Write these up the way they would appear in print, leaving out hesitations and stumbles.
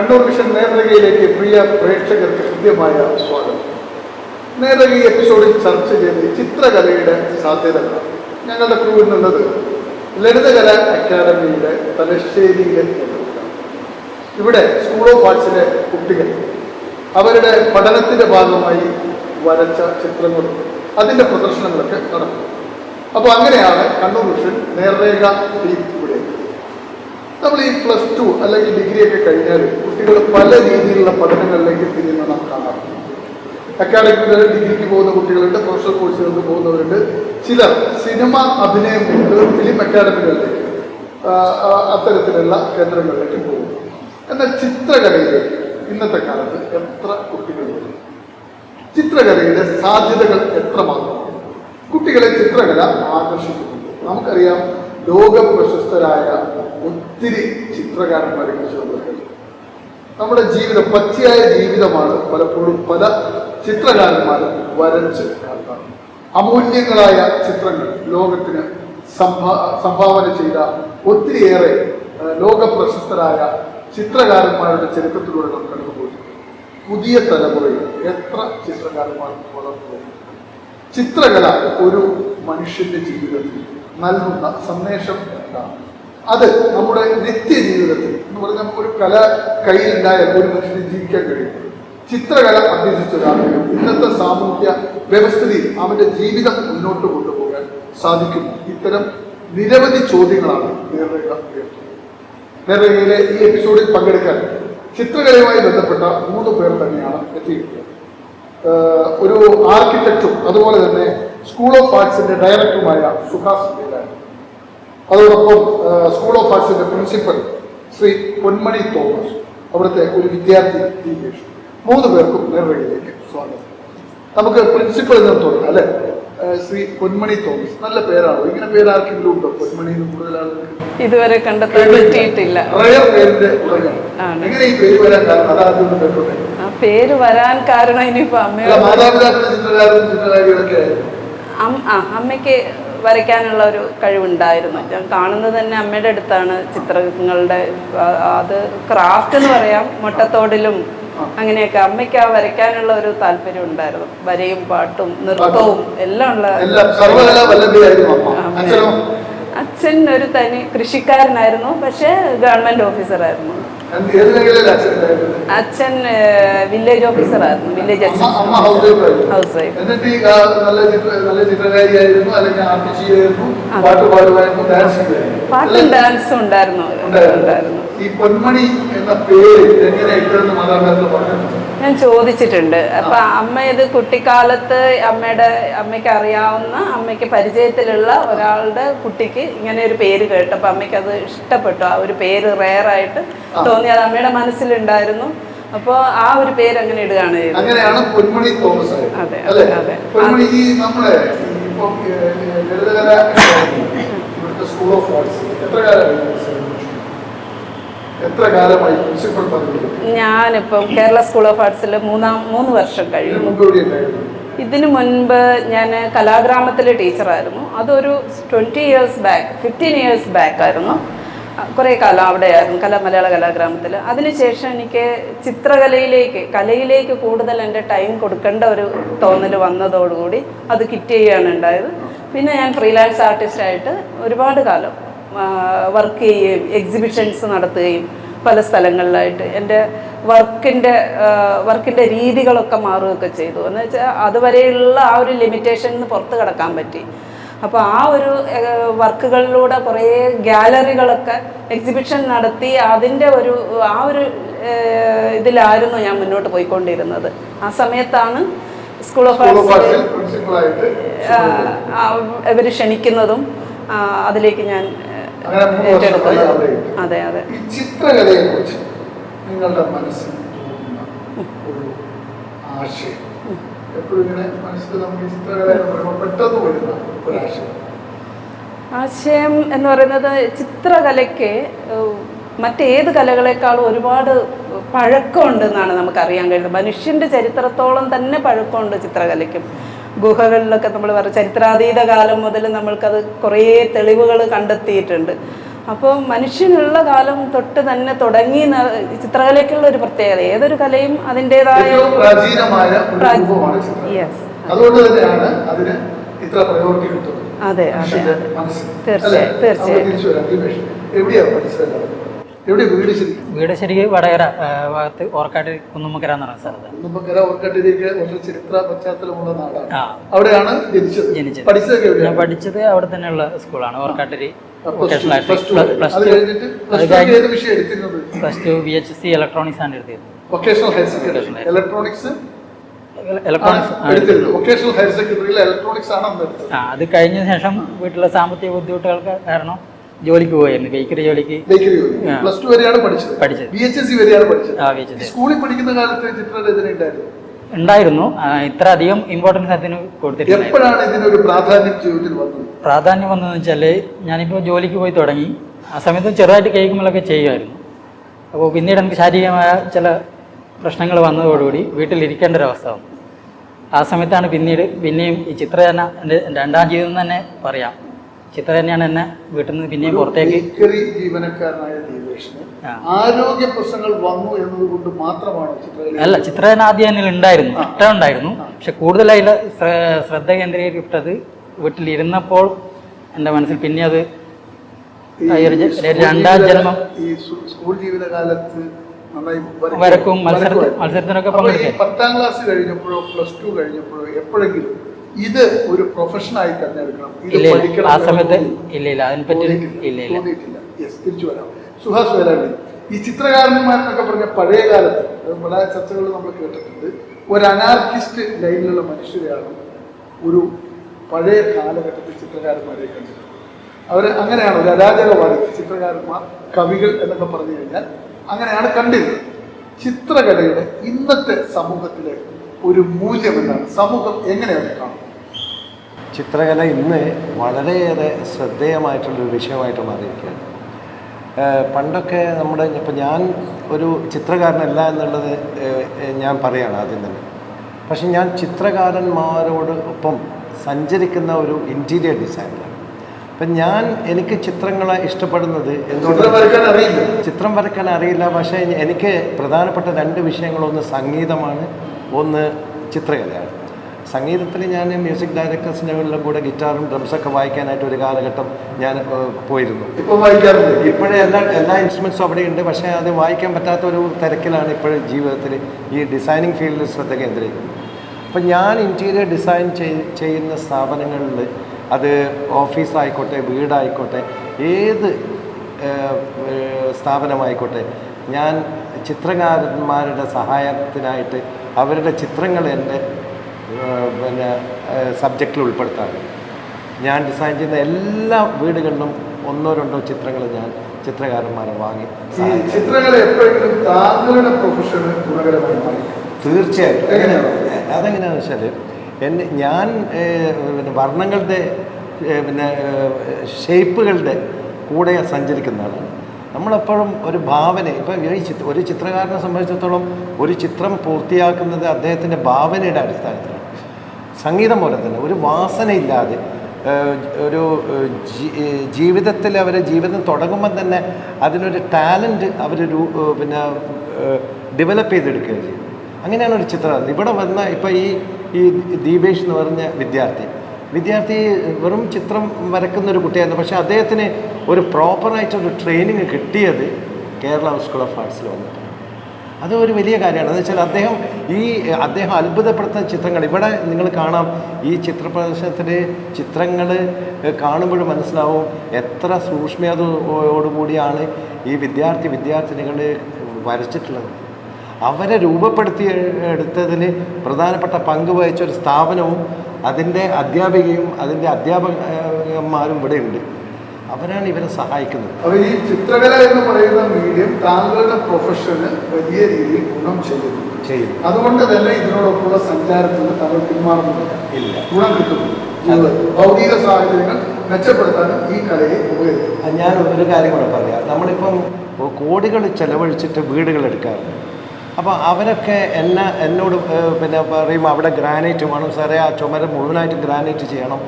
Kannur vision നേർരേഖയിലേക്ക് പ്രിയ പ്രേക്ഷകർക്ക് ഹൃദ്യമായ സ്വാഗതം. നേർരേഖ ഈ എപ്പിസോഡിൽ ചർച്ച ചെയ്ത് ചിത്രകലയുടെ സാധ്യതകളാണ്. ഞങ്ങളുടെ ക്രൂവിൽ നിന്നത് ലളിതകല അക്കാദമിയുടെ തലശ്ശേരിയിലെ കേന്ദ്രത്തിലാണ്. ഇവിടെ സ്കൂൾ ഓഫ് ആർട്സിലെ കുട്ടികൾ അവരുടെ പഠനത്തിന്റെ ഭാഗമായി വരച്ച ചിത്രങ്ങളും അതിൻ്റെ പ്രദർശനങ്ങളൊക്കെ നടക്കും. അപ്പോൾ അങ്ങനെയാണ് കണ്ണൂർ വിഷൻ നേർരേഖ ടീം ഇവിടെ. നമ്മൾ ഈ +2 അല്ലെങ്കിൽ ഡിഗ്രിയൊക്കെ കഴിഞ്ഞാൽ കുട്ടികൾ പല രീതിയിലുള്ള പഠനങ്ങളിലേക്ക് തിരിയുന്ന നാം കാണാറുണ്ട്. അക്കാഡമിയിൽ ഡിഗ്രിക്ക് പോകുന്ന കുട്ടികളുണ്ട്, പ്രൊഫഷണൽ കോഴ്സുകൾക്ക് പോകുന്നവരുണ്ട്, ചിലർ സിനിമ അഭിനയം കൊണ്ട് ഫിലിം അക്കാഡമികളിലേക്ക് അത്തരത്തിലുള്ള കേന്ദ്രങ്ങളിലേക്ക് പോകും. എന്നാൽ ചിത്രകലയിലേക്ക് ഇന്നത്തെ കാലത്ത് എത്ര കുട്ടികൾ വരും? ചിത്രകലയുടെ സാധ്യതകൾ എത്രമാത്രം കുട്ടികളെ ചിത്രകല ആകർഷിക്കുന്നുണ്ട്? നമുക്കറിയാം, ലോക പ്രശസ്തരായ ഒത്തിരി ചിത്രകാരന്മാരെ കുറിച്ച് നമ്മൾ നമ്മുടെ ജീവിതം, പച്ചയായ ജീവിതമാണ് പലപ്പോഴും പല ചിത്രകാരന്മാരും വരച്ച് കാട്ടാറ്. അമൂല്യങ്ങളായ ചിത്രങ്ങൾ ലോകത്തിന് സംഭാവന ചെയ്ത ഒത്തിരിയേറെ ലോക പ്രശസ്തരായ ചിത്രകാരന്മാരുടെ ചരിത്രത്തിലൂടെ നാം കടന്നുപോയിട്ടുണ്ട്. പുതിയ തലമുറയിൽ എത്ര ചിത്രകാരന്മാർ വളർന്നു വരുന്നു? ചിത്രകല ഒരു മനുഷ്യന്റെ ജീവിതത്തിൽ നൽകുന്ന സന്ദേശം എന്താണ്? അത് നമ്മുടെ നിത്യജീവിതത്തിൽ എന്ന് പറഞ്ഞാൽ നമുക്കൊരു കല കയ്യിലുണ്ടായാൽ ഒരു മനുഷ്യന് ജീവിക്കാൻ കഴിയും. ചിത്രകല അഭ്യസിച്ച ഒരാൾക്ക് ഇന്നത്തെ സാമൂഹ്യ വ്യവസ്ഥിതിയിൽ അവന്റെ ജീവിതം മുന്നോട്ട് കൊണ്ടുപോകാൻ സാധിക്കുമോ? ഇത്തരം നിരവധി ചോദ്യങ്ങളാണ് നേർരേഖ ഉയർത്തുന്നത്. നേർരേഖയിലെ ഈ എപ്പിസോഡിൽ പങ്കെടുക്കാൻ ചിത്രകലയുമായി ബന്ധപ്പെട്ട 3 പേർ തന്നെയാണ് എത്തിയിട്ടുള്ളത്. ഒരു ആർക്കിടെക്റ്റും അതുപോലെ തന്നെ സ്കൂൾ ഓഫ് ആർട്സിന്റെ ഡയറക്ടറുമായ സുഹാസ് വേലാനി, അതോടൊപ്പം സ്കൂൾ ഓഫ് ആർട്സിന്റെ പ്രിൻസിപ്പൽ ശ്രീ പൊന്മണി തോമസ്, അവിടുത്തെ ഒരു വിദ്യാർത്ഥി ദീപേഷ്. 3 പേർക്കും നേർരേഖയിലേക്ക് സ്വാഗതം. നമുക്ക് പ്രിൻസിപ്പൽ എന്ന് തുടങ്ങാം അല്ലെ? ശ്രീ പൊന്മണി തോമസ്, നല്ല പേരാണോ? ഇങ്ങനെ പേര് ആർക്കെങ്കിലും ഉണ്ടോ? പൊന്മണി കൂടുതൽ ആളുകൾക്ക് ഇതുവരെ കണ്ടെത്താൻ പറ്റിയിട്ടില്ല. പേരിന്റെ എങ്ങനെ ഈ പേര് വരാൻ കാരണം? അതാദ്യം കേട്ടോട്ടെ. ആ പേര് വരാൻ കാരണം ഇനിയിപ്പോ മാതാപിതാക്കളുടെ ചിത്രകാരും ചിത്രകാരികളൊക്കെ അമ്മയ്ക്ക് വരയ്ക്കാനുള്ള ഒരു കഴിവുണ്ടായിരുന്നു. ഞാൻ കാണുന്നത് തന്നെ അമ്മയുടെ അടുത്താണ് ചിത്രങ്ങളുടെ. അത് ക്രാഫ്റ്റ് എന്ന് പറയാം, മുട്ടത്തോടിലും അങ്ങനെയൊക്കെ. അമ്മയ്ക്ക് ആ വരയ്ക്കാനുള്ള ഒരു താല്പര്യം ഉണ്ടായിരുന്നു. വരയും പാട്ടും നൃത്തവും എല്ലാം ഉള്ള. അച്ഛൻ ഒരു തനി കൃഷിക്കാരനായിരുന്നു, പക്ഷെ ഗവൺമെന്റ് ഓഫീസറായിരുന്നു. അച്ഛൻ വില്ലേജ് ഓഫീസറായിരുന്നു, വില്ലേജ് അസിസ്റ്റന്റ്, ഹൗസ് വൈഫ്. പാട്ടും ഡാൻസും ഉണ്ടായിരുന്നു. ഈ പൊന്മണി എന്ന പേര് എങ്ങനെ ഇട്ടെന്ന് മാതാപിതാക്കൾ പറഞ്ഞു? ഞാൻ ചോദിച്ചിട്ടുണ്ട്. അപ്പൊ അമ്മ ഇത് കുട്ടിക്കാലത്ത് അമ്മയ്ക്ക് അറിയാവുന്ന, അമ്മയ്ക്ക് പരിചയത്തിലുള്ള ഒരാളുടെ കുട്ടിക്ക് ഇങ്ങനെ ഒരു പേര് കേട്ടപ്പോ അമ്മയ്ക്ക് അത് ഇഷ്ടപ്പെട്ടു. ആ ഒരു പേര് റെയറായിട്ട് തോന്നി, അത് അമ്മയുടെ മനസ്സിലുണ്ടായിരുന്നു. അപ്പൊ ആ ഒരു പേര് അങ്ങനെ ഇടുകയാണ്. അങ്ങനെയാണ് പൊന്മണി തോമസ്. അതെ അതെ അതെ. സ്കൂൾ ഓഫ് ആർട്സ് എത്ര കാലമായി പ്രിൻസിപ്പൽ പദവിയിൽ? ഞാനിപ്പം കേരള സ്കൂൾ ഓഫ് ആർട്സിൽ 3 വർഷം കഴിയുന്നു. ഇതിനു മുൻപ് ഞാൻ കലാഗ്രാമത്തിലെ ടീച്ചറായിരുന്നു. അതൊരു 20 ഇയേഴ്സ് ബാക്ക്, 15 ഇയേഴ്സ് ബാക്ക് ആയിരുന്നു. കുറേ കാലം അവിടെയായിരുന്നു, മലയാള കലാഗ്രാമത്തിൽ. അതിനുശേഷം എനിക്ക് കലയിലേക്ക് കൂടുതൽ എൻ്റെ ടൈം കൊടുക്കേണ്ട ഒരു തോന്നൽ വന്നതോടുകൂടി അത് കിറ്റ് ചെയ്യുകയാണ് ഉണ്ടായത്. പിന്നെ ഞാൻ ഫ്രീലാൻസ് ആർട്ടിസ്റ്റായിട്ട് ഒരുപാട് കാലം വർക്ക് ചെയ്യുകയും എക്സിബിഷൻസ് നടത്തുകയും പല സ്ഥലങ്ങളിലായിട്ട് എൻ്റെ വർക്കിൻ്റെ രീതികളൊക്കെ മാറുകയൊക്കെ ചെയ്തു. എന്ന് വെച്ചാൽ അതുവരെയുള്ള ആ ഒരു ലിമിറ്റേഷനിൽ പുറത്ത് കടക്കാൻ പറ്റി. അപ്പോൾ ആ ഒരു വർക്കുകളിലൂടെ കുറേ ഗാലറികളൊക്കെ എക്സിബിഷൻ നടത്തി അതിൻ്റെ ആ ഒരു ഇതിലായിരുന്നു ഞാൻ മുന്നോട്ട് പോയിക്കൊണ്ടിരുന്നത്. ആ സമയത്താണ് സ്കൂൾ ഓഫ് ആർട്സിൽ ഇവർ ക്ഷണിക്കുന്നതും അതിലേക്ക് ഞാൻ ഏറ്റെടുക്കുന്നത്. അതെ അതെ. ചിത്രകലയെ കുറിച്ച് നിങ്ങളുടെ മനസ്സിൽ ഒരു ആശയം എപ്പോഴും ഇങ്ങനെ മനസ്സിൽ നമുക്ക് ചിത്രകല പെട്ടെന്ന് വരുന്ന ഒരു ആശയം എന്ന് പറയുന്നത്, ചിത്രകലയ്ക്ക് മറ്റേത് കലകളെക്കാളും ഒരുപാട് പഴക്കമുണ്ടെന്നാണ് നമുക്കറിയാൻ കഴിയുന്നത്. മനുഷ്യൻ്റെ ചരിത്രത്തോളം തന്നെ പഴക്കമുണ്ട് ചിത്രകലയ്ക്കും. ഗുഹകളിലൊക്കെ നമ്മൾ ചരിത്രാതീത കാലം മുതൽ നമ്മൾക്കത് കുറേ തെളിവുകൾ കണ്ടെത്തിയിട്ടുണ്ട്. അപ്പോൾ മനുഷ്യനുള്ള കാലം തൊട്ട് തന്നെ തുടങ്ങി ചിത്രകലയ്ക്കുള്ള ഒരു പ്രത്യേകത, ഏതൊരു കലയും അതിൻ്റെതായ പ്രാചീനമായ യെസ്, അതുകൊണ്ട് തന്നെയാണ് അതിന് ഇത്ര പ്രയോറിറ്റി കിട്ടുന്നത്. അതെ അതെ അതെ, തീർച്ചയായും തീർച്ചയായും. വീട് ശരിക്കും വടകര ഭാഗത്ത് ഓർക്കാട്ട് കുന്നുമ്മക്കര എന്ന് പറയുന്ന സ്ഥലത്ത്. കുന്നുമ്മക്കര ഓർക്കാട്ടിലേക്ക് ഒരു ചരിത്ര പശ്ചാത്തലമുള്ള നാടാണ്. അവിടെയാണ് ജനിച്ചത്. ഞാൻ പഠിച്ചത് അവിടെ തന്നെയുള്ള സ്കൂളാണ്, Orkkatteri vocational plus two VHSC electronics ആണ് എടുത്തത്. വൊക്കേഷണൽ ഹയർ സെക്കൻഡറി ഇലക്ട്രോണിക്സ് അത് കഴിഞ്ഞ ശേഷം വീട്ടിലെ സാമ്പത്തിക ബുദ്ധിമുട്ടുകൾക്ക് കാരണം ജോലിക്ക് പോയായിരുന്നു, ബേക്കറി ജോലിക്ക്. പ്ലസ് ടു വരെയാണ് പഠിച്ചത്. VHSC വരെയാണ് പഠിച്ചത്. സ്കൂളിൽ പഠിക്കുന്ന കാലത്ത് ചിത്രരചന ഉണ്ടായിരുന്നു. ഇത്ര അധികം ഇമ്പോർട്ടൻസ് അതിന് കൊടുത്തിട്ടില്ല. എപ്പോഴാണ് ഇതിനൊരു പ്രാധാന്യം ജീവിതത്തിൽ വന്നത്? പ്രാധാന്യം വന്നതെന്ന് വെച്ചാല് ഞാനിപ്പോൾ ജോലിക്ക് പോയി തുടങ്ങി. ആ സമയത്ത് ചെറുതായിട്ട് കേൾക്കുമ്പോഴൊക്കെ ചെയ്യുമായിരുന്നു. അപ്പോൾ പിന്നീട് എനിക്ക് ശാരീരികമായ ചില പ്രശ്നങ്ങൾ വന്നതോടുകൂടി വീട്ടിലിരിക്കേണ്ട ഒരവസ്ഥ വന്നു. ആ സമയത്താണ് പിന്നെയും ഈ ചിത്രരചന എൻ്റെ രണ്ടാം ജീവിതം തന്നെ പറയാം. ചിത്ര തന്നെയാണ് എന്നെ വീട്ടിൽ നിന്ന് പിന്നെയും പുറത്തേക്ക്. ജീവനക്കാരനായ ദീപേഷിന് ആരോഗ്യ പ്രശ്നങ്ങൾ വന്നു എന്നതുകൊണ്ട് മാത്രമാണ് അല്ല, ചിത്രരചന ആദ്യം എന്നിൽ ഉണ്ടായിരുന്നു, ഇഷ്ടമുണ്ടായിരുന്നു. പക്ഷെ കൂടുതലായി ശ്രദ്ധ കേന്ദ്രീകരിക്കപ്പെട്ടത് വീട്ടിലിരുന്നപ്പോൾ എൻ്റെ മനസ്സിൽ പിന്നെ അത് രണ്ടാം ജന്മം. ഈ സ്കൂൾ ജീവിതകാലത്ത് വരക്കും മത്സരത്തിനൊക്കെ പങ്കെടുക്കാൻ 10ാം ക്ലാസ് കഴിഞ്ഞപ്പോഴോ പ്ലസ് 2 കഴിഞ്ഞപ്പോഴോ എപ്പോഴെങ്കിലും ഇത് ഒരു പ്രൊഫഷനായി തെരഞ്ഞെടുക്കണം, ആ സമയത്ത് ഇല്ല, അതിനെപ്പറ്റി ഇല്ല. തിരിച്ചു വരാം. സുഹാസ് വേലാണ്ടി, ഈ ചിത്രകാരന്മാരെന്നൊക്കെ പറഞ്ഞ പഴയ കാലത്ത് പല ചർച്ചകൾ നമ്മൾ കേട്ടിട്ടുണ്ട്, ഒരു അനാർക്കിസ്റ്റ് ലൈനിലുള്ള മനുഷ്യരെയാണ് ഒരു പഴയ കാലഘട്ടത്തിൽ ചിത്രകാരന്മാരെ കണ്ടത്. അവർ അങ്ങനെയാണ് ഒരു അരാജകവാദി ചിത്രകാരന്മാർ, കവികൾ എന്നൊക്കെ പറഞ്ഞു കഴിഞ്ഞാൽ അങ്ങനെയാണ് കണ്ടിരുന്നത്. ചിത്രകലയുടെ ഇന്നത്തെ സമൂഹത്തിലെ ഒരു മൂല്യം എന്താണ്? സമൂഹം എങ്ങനെയാണ് കാണുന്നത്? ചിത്രകല ഇന്ന് വളരെയേറെ ശ്രദ്ധേയമായിട്ടുള്ളൊരു വിഷയമായിട്ട് മാറിയിരിക്കുകയാണ്. പണ്ടൊക്കെ ഇപ്പം ഞാൻ ഒരു ചിത്രകാരനല്ല എന്നുള്ളത് ഞാൻ പറയുകയാണ് ആദ്യം തന്നെ. പക്ഷെ ഞാൻ ചിത്രകാരന്മാരോടൊപ്പം സഞ്ചരിക്കുന്ന ഒരു ഇൻറ്റീരിയർ ഡിസൈനറാണ്. അപ്പം എനിക്ക് ചിത്രങ്ങളെ ഇഷ്ടപ്പെടുന്നത് ചിത്രം വരയ്ക്കാൻ അറിയില്ല. പക്ഷേ എനിക്ക് പ്രധാനപ്പെട്ട 2 വിഷയങ്ങളൊന്ന് സംഗീതമാണ്, ഒന്ന് ചിത്രകലയാണ്. സംഗീതത്തിൽ ഞാൻ മ്യൂസിക് ഡയറക്ടേഴ്സിൻ്റെ കൂടെ ഗിറ്റാറും ഡ്രംസൊക്കെ വായിക്കാനായിട്ട് ഒരു കാലഘട്ടം ഞാൻ പോയിരുന്നു. ഇപ്പോഴേ എല്ലാ ഇൻസ്ട്രുമെൻറ്റ്സും അവിടെയുണ്ട്. പക്ഷേ അത് വായിക്കാൻ പറ്റാത്തൊരു തിരക്കിലാണ് ഇപ്പോഴും ജീവിതത്തിൽ ഈ ഡിസൈനിങ് ഫീൽഡിൽ ശ്രദ്ധ കേന്ദ്രീകരിക്കുന്നത്. അപ്പം ഞാൻ ഇൻറ്റീരിയർ ഡിസൈൻ ചെയ്യുന്ന സ്ഥാപനങ്ങളിൽ, അത് ഓഫീസായിക്കോട്ടെ വീടായിക്കോട്ടെ ഏത് സ്ഥാപനമായിക്കോട്ടെ, ഞാൻ ചിത്രകാരന്മാരുടെ സഹായത്തിനായിട്ട് അവരുടെ ചിത്രങ്ങൾ എൻ്റെ സബ്ജക്റ്റിൽ ഉൾപ്പെടുത്താറുണ്ട്. ഞാൻ ഡിസൈൻ ചെയ്യുന്ന എല്ലാ വീടുകളിലും 1-2 ചിത്രങ്ങൾ ഞാൻ ചിത്രകാരന്മാരെ വാങ്ങി. തീർച്ചയായിട്ടും. അതെങ്ങനെയാണെന്ന് വെച്ചാൽ ഞാൻ വർണ്ണങ്ങളുടെ ഷേപ്പുകളുടെ കൂടെ സഞ്ചരിക്കുന്ന ആളാണ്. നമ്മളെപ്പോഴും ഒരു ഭാവന, ഇപ്പം ഒരു ചിത്രകാരനെ സംബന്ധിച്ചിടത്തോളം ഒരു ചിത്രം പൂർത്തിയാക്കുന്നത് അദ്ദേഹത്തിൻ്റെ ഭാവനയുടെ അടിസ്ഥാനത്തിലാണ്. സംഗീതം പോലെ തന്നെ ഒരു വാസനയില്ലാതെ ഒരു ജീവിതത്തിൽ ജീവിതം തുടങ്ങുമ്പം തന്നെ അതിനൊരു ടാലൻറ്റ് അവർ ഡെവലപ്പ് ചെയ്തെടുക്കുകയും ചെയ്യും. അങ്ങനെയാണ് ഒരു ചിത്രം. ഇവിടെ വന്ന ഇപ്പം ഈ ദീപേഷ് എന്ന് പറഞ്ഞ വിദ്യാർത്ഥി വെറും ചിത്രം വരയ്ക്കുന്നൊരു കുട്ടിയായിരുന്നു. പക്ഷേ അദ്ദേഹത്തിന് ഒരു പ്രോപ്പറായിട്ടൊരു ട്രെയിനിങ് കിട്ടിയത് കേരള സ്കൂൾ ഓഫ് ആർട്സിൽ വന്നിട്ട്. അത് ഒരു വലിയ കാര്യമാണ്. എന്ന് വെച്ചാൽ അദ്ദേഹം അത്ഭുതപ്പെടുത്തുന്ന ചിത്രങ്ങൾ ഇവിടെ നിങ്ങൾ കാണാം. ഈ ചിത്രപ്രദർശനത്തിൽ ചിത്രങ്ങൾ കാണുമ്പോൾ മനസ്സിലാവും എത്ര സൂക്ഷ്മതയോടുകൂടിയാണ് ഈ വിദ്യാർത്ഥിനികൾ വരച്ചിട്ടുള്ളത്. അവരെ രൂപപ്പെടുത്തി എടുത്തതിൽ പ്രധാനപ്പെട്ട പങ്ക് വഹിച്ച ഒരു സ്ഥാപനവും അതിൻ്റെ അധ്യാപികയും അതിൻ്റെ അധ്യാപകന്മാരും ഇവിടെ ഉണ്ട്. അവരാണ് ഇവരെ സഹായിക്കുന്നത്. അപ്പോൾ ഈ ചിത്രകല എന്ന് പറയുന്ന മീഡിയം താങ്കളുടെ പ്രൊഫഷന് വലിയ രീതിയിൽ ഗുണം ചെയ്യുന്നു. അതുകൊണ്ട് തന്നെ ഇതിനോടൊപ്പമുള്ള സഞ്ചാരത്തിൽ നിന്ന് താങ്കൾ പിന്മാറുന്നില്ല. ഗുണം കിട്ടുന്നു. ഭൗതിക സാഹചര്യങ്ങൾ മെച്ചപ്പെടുത്താനും ഈ കലയെ ഉപകരിക്കും. ഞാൻ ഒരു കാര്യം കൂടെ പറയാം. നമ്മളിപ്പം കോടികൾ ചെലവഴിച്ചിട്ട് വീടുകൾ എടുക്കാറുണ്ട്. അപ്പോൾ അവരൊക്കെ എന്നോട് പറയുമ്പോൾ അവിടെ ഗ്രാനൈറ്റ് വേണം സാറേ, ആ ചുമര് മുഴുവനായിട്ട് ഗ്രാനൈറ്റ് ചെയ്യണം,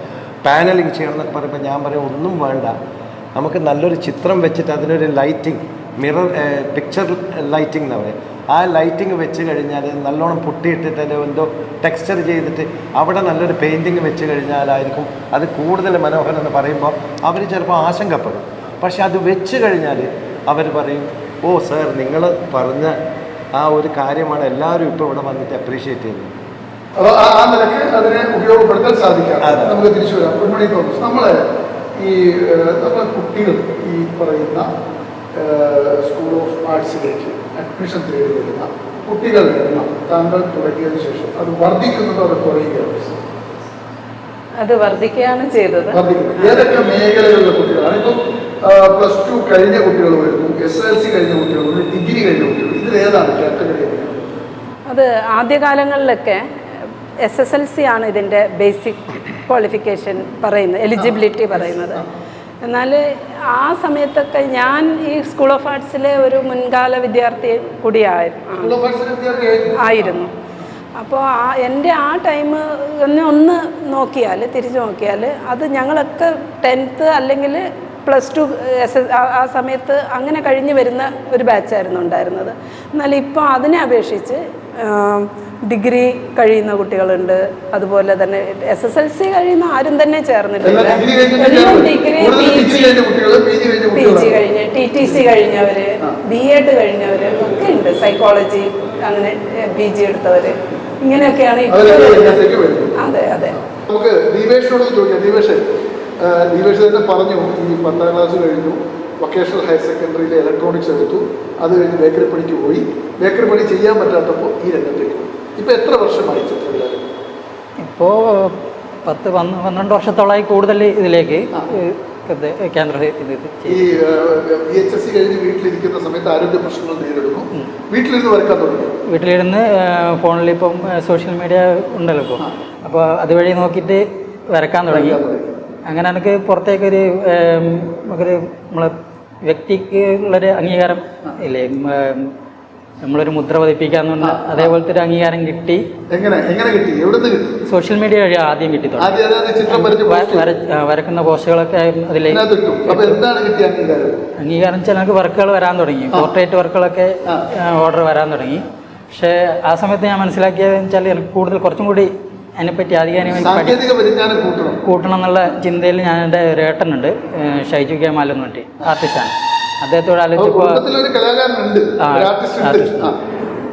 പാനലിങ് ചെയ്യണം എന്നൊക്കെ പറയുമ്പോൾ ഞാൻ പറയും ഒന്നും വേണ്ട. നമുക്ക് നല്ലൊരു ചിത്രം വെച്ചിട്ട് അതിനൊരു ലൈറ്റിംഗ് മിറർ പിക്ചർ ലൈറ്റിംഗ് എന്ന് പറയും. ആ ലൈറ്റിംഗ് വെച്ച് കഴിഞ്ഞാൽ നല്ലോണം പൊട്ടിയിട്ടിട്ട് എന്തോ ടെക്സ്ചർ ചെയ്തിട്ട് അവിടെ നല്ലൊരു പെയിൻറ്റിങ് വെച്ച് കഴിഞ്ഞാലായിരിക്കും അത് കൂടുതൽ മനോഹരം എന്ന് പറയുമ്പോൾ അവർ ചിലപ്പോൾ ആശങ്കപ്പെടും. പക്ഷെ അത് വെച്ച് കഴിഞ്ഞാൽ അവർ പറയും, ഓ സാർ നിങ്ങൾ പറഞ്ഞ ആ ഒരു കാര്യമാണ് എല്ലാവരും ഇപ്പോൾ ഇവിടെ വന്നിട്ട് അപ്രീഷിയേറ്റ് ചെയ്യുന്നത്. അപ്പോൾ ആ നിലയ്ക്ക് അതിനെ ഉപയോഗപ്പെടുത്താൻ സാധിക്കാം. നമുക്ക് തിരിച്ചു വരാം. പൊന്മണി തോമസ്, നമ്മളെ നമ്മളെ കുട്ടികൾ ഈ പറയുന്ന സ്കൂൾ ഓഫ് ആർട്സിലേക്ക് അഡ്മിഷൻ തേടി വരുന്ന കുട്ടികളുടെ എണ്ണം താങ്കൾ തുടങ്ങിയതിനു ശേഷം അത് വർദ്ധിക്കുന്നുണ്ടോ അത് കുറയുകയാണ്? അത് വർദ്ധിക്കുകയാണ് ചെയ്തത്. ഏതൊക്കെ മേഖലകളിലെ കുട്ടികളാണ്? ഇപ്പം +2 കഴിഞ്ഞ കുട്ടികൾ വരുന്നു, SLC കഴിഞ്ഞ കുട്ടികൾ വരുന്നു, ഡിഗ്രി കഴിഞ്ഞ കുട്ടികൾ, ഇതിലേതാണ് കാറ്റഗറി? അത് ആദ്യകാലങ്ങളിലൊക്കെ SSLC ആണ് ഇതിൻ്റെ ബേസിക് ക്വാളിഫിക്കേഷൻ പറയുന്നത്, എലിജിബിലിറ്റി പറയുന്നത്. എന്നാൽ ആ സമയത്തൊക്കെ ഞാൻ ഈ സ്കൂൾ ഓഫ് ആർട്സിലെ ഒരു മുൻകാല വിദ്യാർത്ഥി ആയിരുന്നു. അപ്പോൾ എൻ്റെ ആ ടൈം ഒന്ന് നോക്കിയാൽ, തിരിച്ചു നോക്കിയാൽ അത് ഞങ്ങളൊക്കെ 10th അല്ലെങ്കിൽ +2 ആ സമയത്ത് അങ്ങനെ കഴിഞ്ഞ് വരുന്ന ഒരു ബാച്ചായിരുന്നു ഉണ്ടായിരുന്നത്. എന്നാൽ ഇപ്പോൾ അതിനെ അപേക്ഷിച്ച് ഡിഗ്രി കഴിയുന്ന കുട്ടികളുണ്ട്, അതുപോലെ തന്നെ SSLC കഴിയുന്ന ആരും തന്നെ ചേർന്നിട്ടില്ല. എല്ലാം ഡിഗ്രി, PG കഴിഞ്ഞ്, TTC കഴിഞ്ഞവർ, B.Ed കഴിഞ്ഞവർ ഒക്കെ ഉണ്ട്. സൈക്കോളജി അങ്ങനെ PG എടുത്തവർ, ഇങ്ങനെയൊക്കെയാണ് ഇപ്പോൾ. അതെ അതെ. നമുക്ക് ദീപേഷിനോട് ചോദിക്കാം. ദീപേഷ് തന്നെ പറഞ്ഞു, ഈ 10ാം ക്ലാസ് കഴിഞ്ഞു, വൊക്കേഷണൽ ഹയർ സെക്കൻഡറിയിലെ ഇലക്ട്രോണിക്സ് എടുത്തു, അത് കഴിഞ്ഞ് ബേക്കറി പണിക്ക് പോയി. ബേക്കറി പണി ചെയ്യാൻ പറ്റാത്തപ്പോൾ ഈ രംഗത്തേക്ക്. ഇപ്പോൾ എത്ര വർഷമായി ചിത്രകല? ഇപ്പോൾ 10-12 വർഷത്തോളമായി കൂടുതൽ ഇതിലേക്ക് കേന്ദ്ര ഈ VHSC കഴിഞ്ഞ് വീട്ടിലിരിക്കുന്ന സമയത്ത് ആരോഗ്യ പ്രശ്നങ്ങൾ നേരിടുന്നു. വീട്ടിലിരുന്ന് വരയ്ക്കാൻ തുടങ്ങി. വീട്ടിലിരുന്ന് ഫോണിൽ ഇപ്പം സോഷ്യൽ മീഡിയ ഉണ്ടല്ലോ ഇപ്പോൾ, അപ്പോൾ അതുവഴി നോക്കിയിട്ട് വരക്കാൻ തുടങ്ങി. അങ്ങനെ എനിക്ക് പുറത്തേക്കൊരു നമ്മളെ വ്യക്തിക്ക് ഉള്ളൊരു അംഗീകാരം ഇല്ലേ, നമ്മളൊരു മുദ്ര പതിപ്പിക്കാന്ന്, അതേപോലത്തെ ഒരു അംഗീകാരം കിട്ടി. സോഷ്യൽ മീഡിയ വഴി ആദ്യം കിട്ടി. വരക്കുന്ന പോസ്റ്റുകളൊക്കെ അതിലേക്ക് അംഗീകാരം വെച്ചാൽ നമുക്ക് വർക്കുകൾ വരാൻ തുടങ്ങി, പോർട്രേറ്റ് വർക്കുകളൊക്കെ ഓർഡർ വരാൻ തുടങ്ങി. പക്ഷേ ആ സമയത്ത് ഞാൻ മനസ്സിലാക്കിയത് വെച്ചാൽ എനിക്ക് കൂടുതൽ കുറച്ചും കൂടി അതിനെപ്പറ്റി ആധികാരികമായി കൂട്ടണം എന്നുള്ള ചിന്തയിൽ ഞാൻ എൻ്റെ ഒരു ഏട്ടനുണ്ട്, ഷൈജു കെ മാൽ എന്ന് പറഞ്ഞിട്ട് ആർട്ടിസ്റ്റാണ്. അദ്ദേഹത്തോട് ആലോചിച്ചപ്പോൾ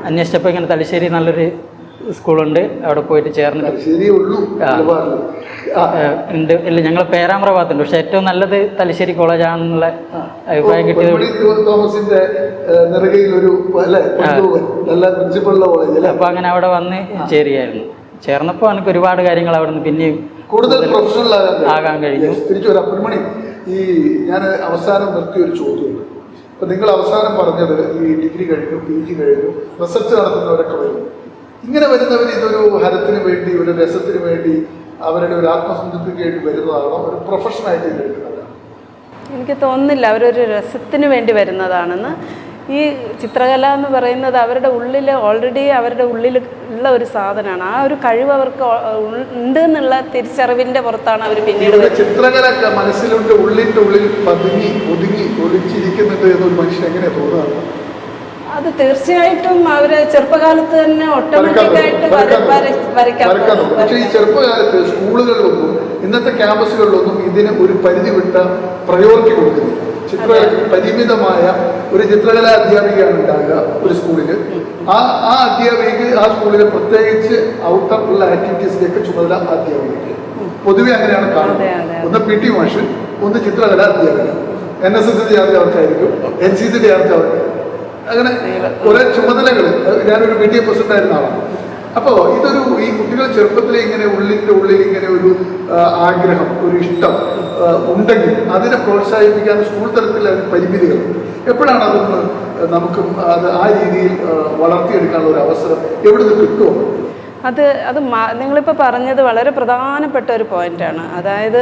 അന്വേഷിച്ചപ്പോൾ ഇങ്ങനെ തലശ്ശേരി നല്ലൊരു സ്കൂളുണ്ട്, അവിടെ പോയിട്ട് ചേർന്നിട്ട് ഉണ്ട്. ഇല്ല, ഞങ്ങൾ പേരാമ്പ്ര ഭാഗത്തുണ്ട്, പക്ഷെ ഏറ്റവും നല്ലത് തലശ്ശേരി കോളേജാണെന്നുള്ള അഭിപ്രായം കിട്ടിയത്. അപ്പോൾ അങ്ങനെ അവിടെ വന്ന് ചേരുകയായിരുന്നു. ചേർന്നപ്പോൾ എനിക്ക് ഒരുപാട് കാര്യങ്ങൾ അവിടെ നിന്ന് പിന്നെയും കൂടുതൽ പ്രൊഫഷണൽ ആകാൻ കഴിഞ്ഞു. തിരിച്ചു വരാം. പൊന്മണി, ഈ ഞാൻ അവസാനം നിർത്തിയൊരു ചോദ്യമുണ്ട്. ഇപ്പം നിങ്ങൾ അവസാനം പറഞ്ഞത് ഈ ഡിഗ്രി കഴിഞ്ഞു, PG കഴിഞ്ഞു, റിസർച്ച് നടത്തുന്നവരൊക്കെ വരും. ഇങ്ങനെ വരുന്നവർ ഇതൊരു ഹരത്തിന് വേണ്ടി, ഒരു രസത്തിന് വേണ്ടി, അവരുടെ ഒരു ആത്മസംതൃപ്തിക്ക് വേണ്ടി വരുന്നതാണോ, ഒരു പ്രൊഫഷനായിട്ട് എടുക്കുന്നവരാണ്? എനിക്ക് തോന്നുന്നില്ല അവരൊരു രസത്തിന് വേണ്ടി വരുന്നതാണെന്ന്. ഈ ചിത്രകല എന്ന് പറയുന്നത് അവരുടെ ഉള്ളിൽ ഓൾറെഡി അവരുടെ ഉള്ളിൽ ഉള്ള ഒരു സാധനമാണ്. ആ ഒരു കഴിവ് അവർക്ക് ഉണ്ട് എന്നുള്ള തിരിച്ചറിവിൻ്റെ പുറത്താണ് അവർ പിന്നീട് ചിത്രകല മനസ്സിലുണ്ട്, ഉള്ളിൻ്റെ ഉള്ളിൽ പതുങ്ങി ഒതുങ്ങി ഒളിച്ചിരിക്കുന്നുണ്ട് എന്നൊരു മനുഷ്യൻ എങ്ങനെ തോന്നുകയാണ്? അത് തീർച്ചയായിട്ടും അവര് ചെറുപ്പകാലത്ത് തന്നെ ഓട്ടോമാറ്റിക്കായിട്ട് വരയ്ക്കാൻ. പക്ഷേ ഈ ചെറുപ്പകാലത്ത് സ്കൂളുകളിലൊന്നും ഇന്നത്തെ ക്യാമ്പസുകളിലൊന്നും ഇതിന് ഒരു പരിധി വിട്ട പ്രയോറിറ്റി കൊടുക്കുന്നില്ല. ചിത്രകലയ്ക്ക് പരിമിതമായ ഒരു ചിത്രകലാ അധ്യാപികയാണ് ഉണ്ടാകുക ഒരു സ്കൂളിൽ. ആ അധ്യാപികയ്ക്ക് ആ സ്കൂളിൽ പ്രത്യേകിച്ച് ഔട്ടർ ഉള്ള ആക്ടിവിറ്റീസിലേക്ക് ചുമതല അധ്യാപികയ്ക്ക്. പൊതുവെ അങ്ങനെയാണ് കാണുന്നത്. ഒന്ന് PT മാഷ്, ഒന്ന് ചിത്രകലാ അധ്യാപിക. NSS ചേർത്ത അവർക്കായിരിക്കും, NCC ചേർത്ത അവർക്ക്, അങ്ങനെ കുറെ ചുമതലകൾ. ഞാനൊരു PTA പ്രസിഡന്റ് ആയിരുന്ന ആളാണ്. അപ്പോൾ ഇതൊരു ഈ കുട്ടികൾ ചെറുപ്പത്തിലെ ഇങ്ങനെ ഉള്ളിൻ്റെ ഉള്ളിൽ ഇങ്ങനെ ഒരു ആഗ്രഹം, ഒരു ഇഷ്ടം ഉണ്ടെങ്കിൽ അതിനെ പ്രോത്സാഹിപ്പിക്കാൻ സ്കൂൾ തലത്തിൽ അതിന് പരിമിതികളുണ്ട്. എപ്പോഴാണ് അതൊന്ന് നമുക്ക് അത് ആ രീതിയിൽ വളർത്തിയെടുക്കാനുള്ള ഒരു അവസരം എവിടെ നിന്ന് കിട്ടുമോ? അത് നിങ്ങളിപ്പോൾ പറഞ്ഞത് വളരെ പ്രധാനപ്പെട്ട ഒരു പോയിൻ്റാണ്. അതായത്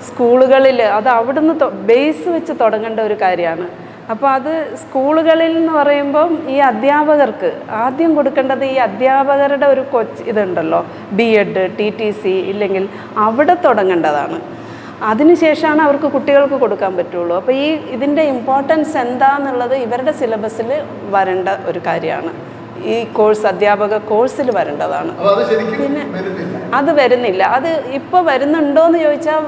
സ്കൂളുകളിൽ അത് അവിടുന്ന് ബേസ് വെച്ച് തുടങ്ങേണ്ട ഒരു കാര്യമാണ്. അപ്പോൾ അത് സ്കൂളുകളിൽ എന്ന് പറയുമ്പം ഈ അധ്യാപകർക്ക് ആദ്യം കൊടുക്കേണ്ടത് ഈ അധ്യാപകരുടെ ഒരു ഇതുണ്ടല്ലോ, B.Ed, TTC ഇല്ലെങ്കിൽ അവിടെ തുടങ്ങേണ്ടതാണ്. അതിനുശേഷമാണ് അവർക്ക് കുട്ടികൾക്ക് കൊടുക്കാൻ പറ്റുള്ളൂ. അപ്പോൾ ഇതിൻ്റെ ഇമ്പോർട്ടൻസ് എന്താണെന്നുള്ളത് ഇവരുടെ സിലബസിൽ വരേണ്ട ഒരു കാര്യമാണ്. ഈ കോഴ്സ് അധ്യാപക കോഴ്സിൽ വരേണ്ടതാണ്. പിന്നെ അത് വരുന്നില്ല. അത് ഇപ്പോൾ വരുന്നുണ്ടോ എന്ന് ചോദിച്ചാൽ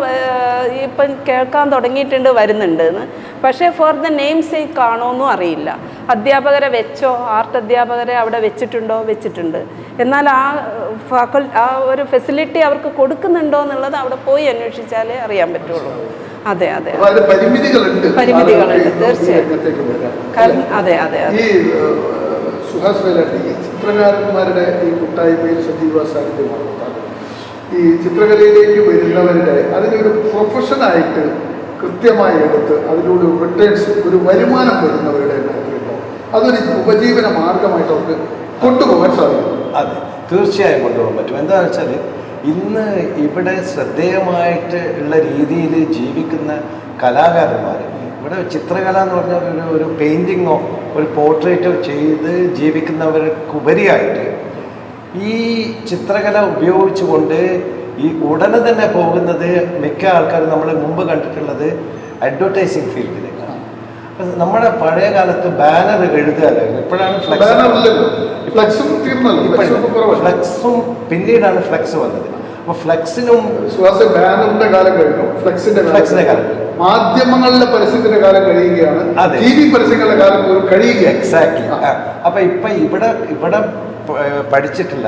ഇപ്പം കേൾക്കാൻ തുടങ്ങിയിട്ടുണ്ട് വരുന്നുണ്ട് എന്ന്. പക്ഷേ ഫോർ ദ നെയിം സേക്ക് ആണോ എന്നും അറിയില്ല. അധ്യാപകരെ വെച്ചോ, ആർട്ട് അധ്യാപകരെ അവിടെ വെച്ചിട്ടുണ്ടോ? വെച്ചിട്ടുണ്ട്. എന്നാൽ ആ ഒരു ഫെസിലിറ്റി അവർക്ക് കൊടുക്കുന്നുണ്ടോ എന്നുള്ളത് അവിടെ പോയി അന്വേഷിച്ചാലേ അറിയാൻ പറ്റുള്ളൂ. അതെ അതെ, പരിമിതികളുണ്ട് തീർച്ചയായും. അതെ അതെ അതെ. സുഹാസ് വേലാട്ടി, ഈ ചിത്രകാരന്മാരുടെ ഈ കൂട്ടായ്മയിൽ സജീവ സാന്നിധ്യമാണ്. ഈ ചിത്രകലയിലേക്ക് വരുന്നവരുടെ അതിനൊരു പ്രൊഫഷനായിട്ട് കൃത്യമായി എടുത്ത് അതിലൂടെ റിട്ടേൺസ്, ഒരു വരുമാനം വരുന്നവരുടെ എണ്ണത്തിലുണ്ടോ? അതൊരു ഉപജീവന മാർഗമായിട്ട് അവർക്ക് കൊണ്ടുപോകാൻ സാധിക്കും. അതെ, തീർച്ചയായും കൊണ്ടുപോകാൻ പറ്റും. എന്താണെന്ന് വെച്ചാൽ ഇന്ന് ഇവിടെ ശ്രദ്ധേയമായിട്ട് ഉള്ള രീതിയിൽ ജീവിക്കുന്ന കലാകാരന്മാർ, ഇവിടെ ചിത്രകല എന്ന് പറഞ്ഞാൽ ഒരു പെയിൻറ്റിങ്ങോ ഒരു പോർട്രേറ്റോ ചെയ്ത് ജീവിക്കുന്നവർക്കുപരിയായിട്ട് ഈ ചിത്രകല ഉപയോഗിച്ചുകൊണ്ട് ഈ ഉടനെ തന്നെ പോകുന്നത് മിക്ക ആൾക്കാരും നമ്മൾ മുമ്പ് കണ്ടിട്ടുള്ളത് അഡ്വർടൈസിങ് ഫീൽഡിലേക്കാണ്. നമ്മുടെ പഴയ കാലത്ത് ബാനർ എഴുതുകയായിരുന്നു. ഇപ്പോഴാണ് ഫ്ലെക്സും പിന്നീടാണ് ഫ്ലെക്സ് വന്നത്. അപ്പോൾ ഫ്ലെക്സിനും ബാനറിന്റെ കാലം കഴിഞ്ഞു, ഫ്ലെക്സിന്റെ കാലം മാധ്യമങ്ങളുടെ പരസ്യത്തിന്റെ കാലം കഴിയുകയാണ്, TV പരസ്യങ്ങളുടെ കാലം പോലും കഴിയുക. എക്സാക്ട്ലി. അപ്പൊ ഇവിടെ പഠിച്ചിട്ടില്ല.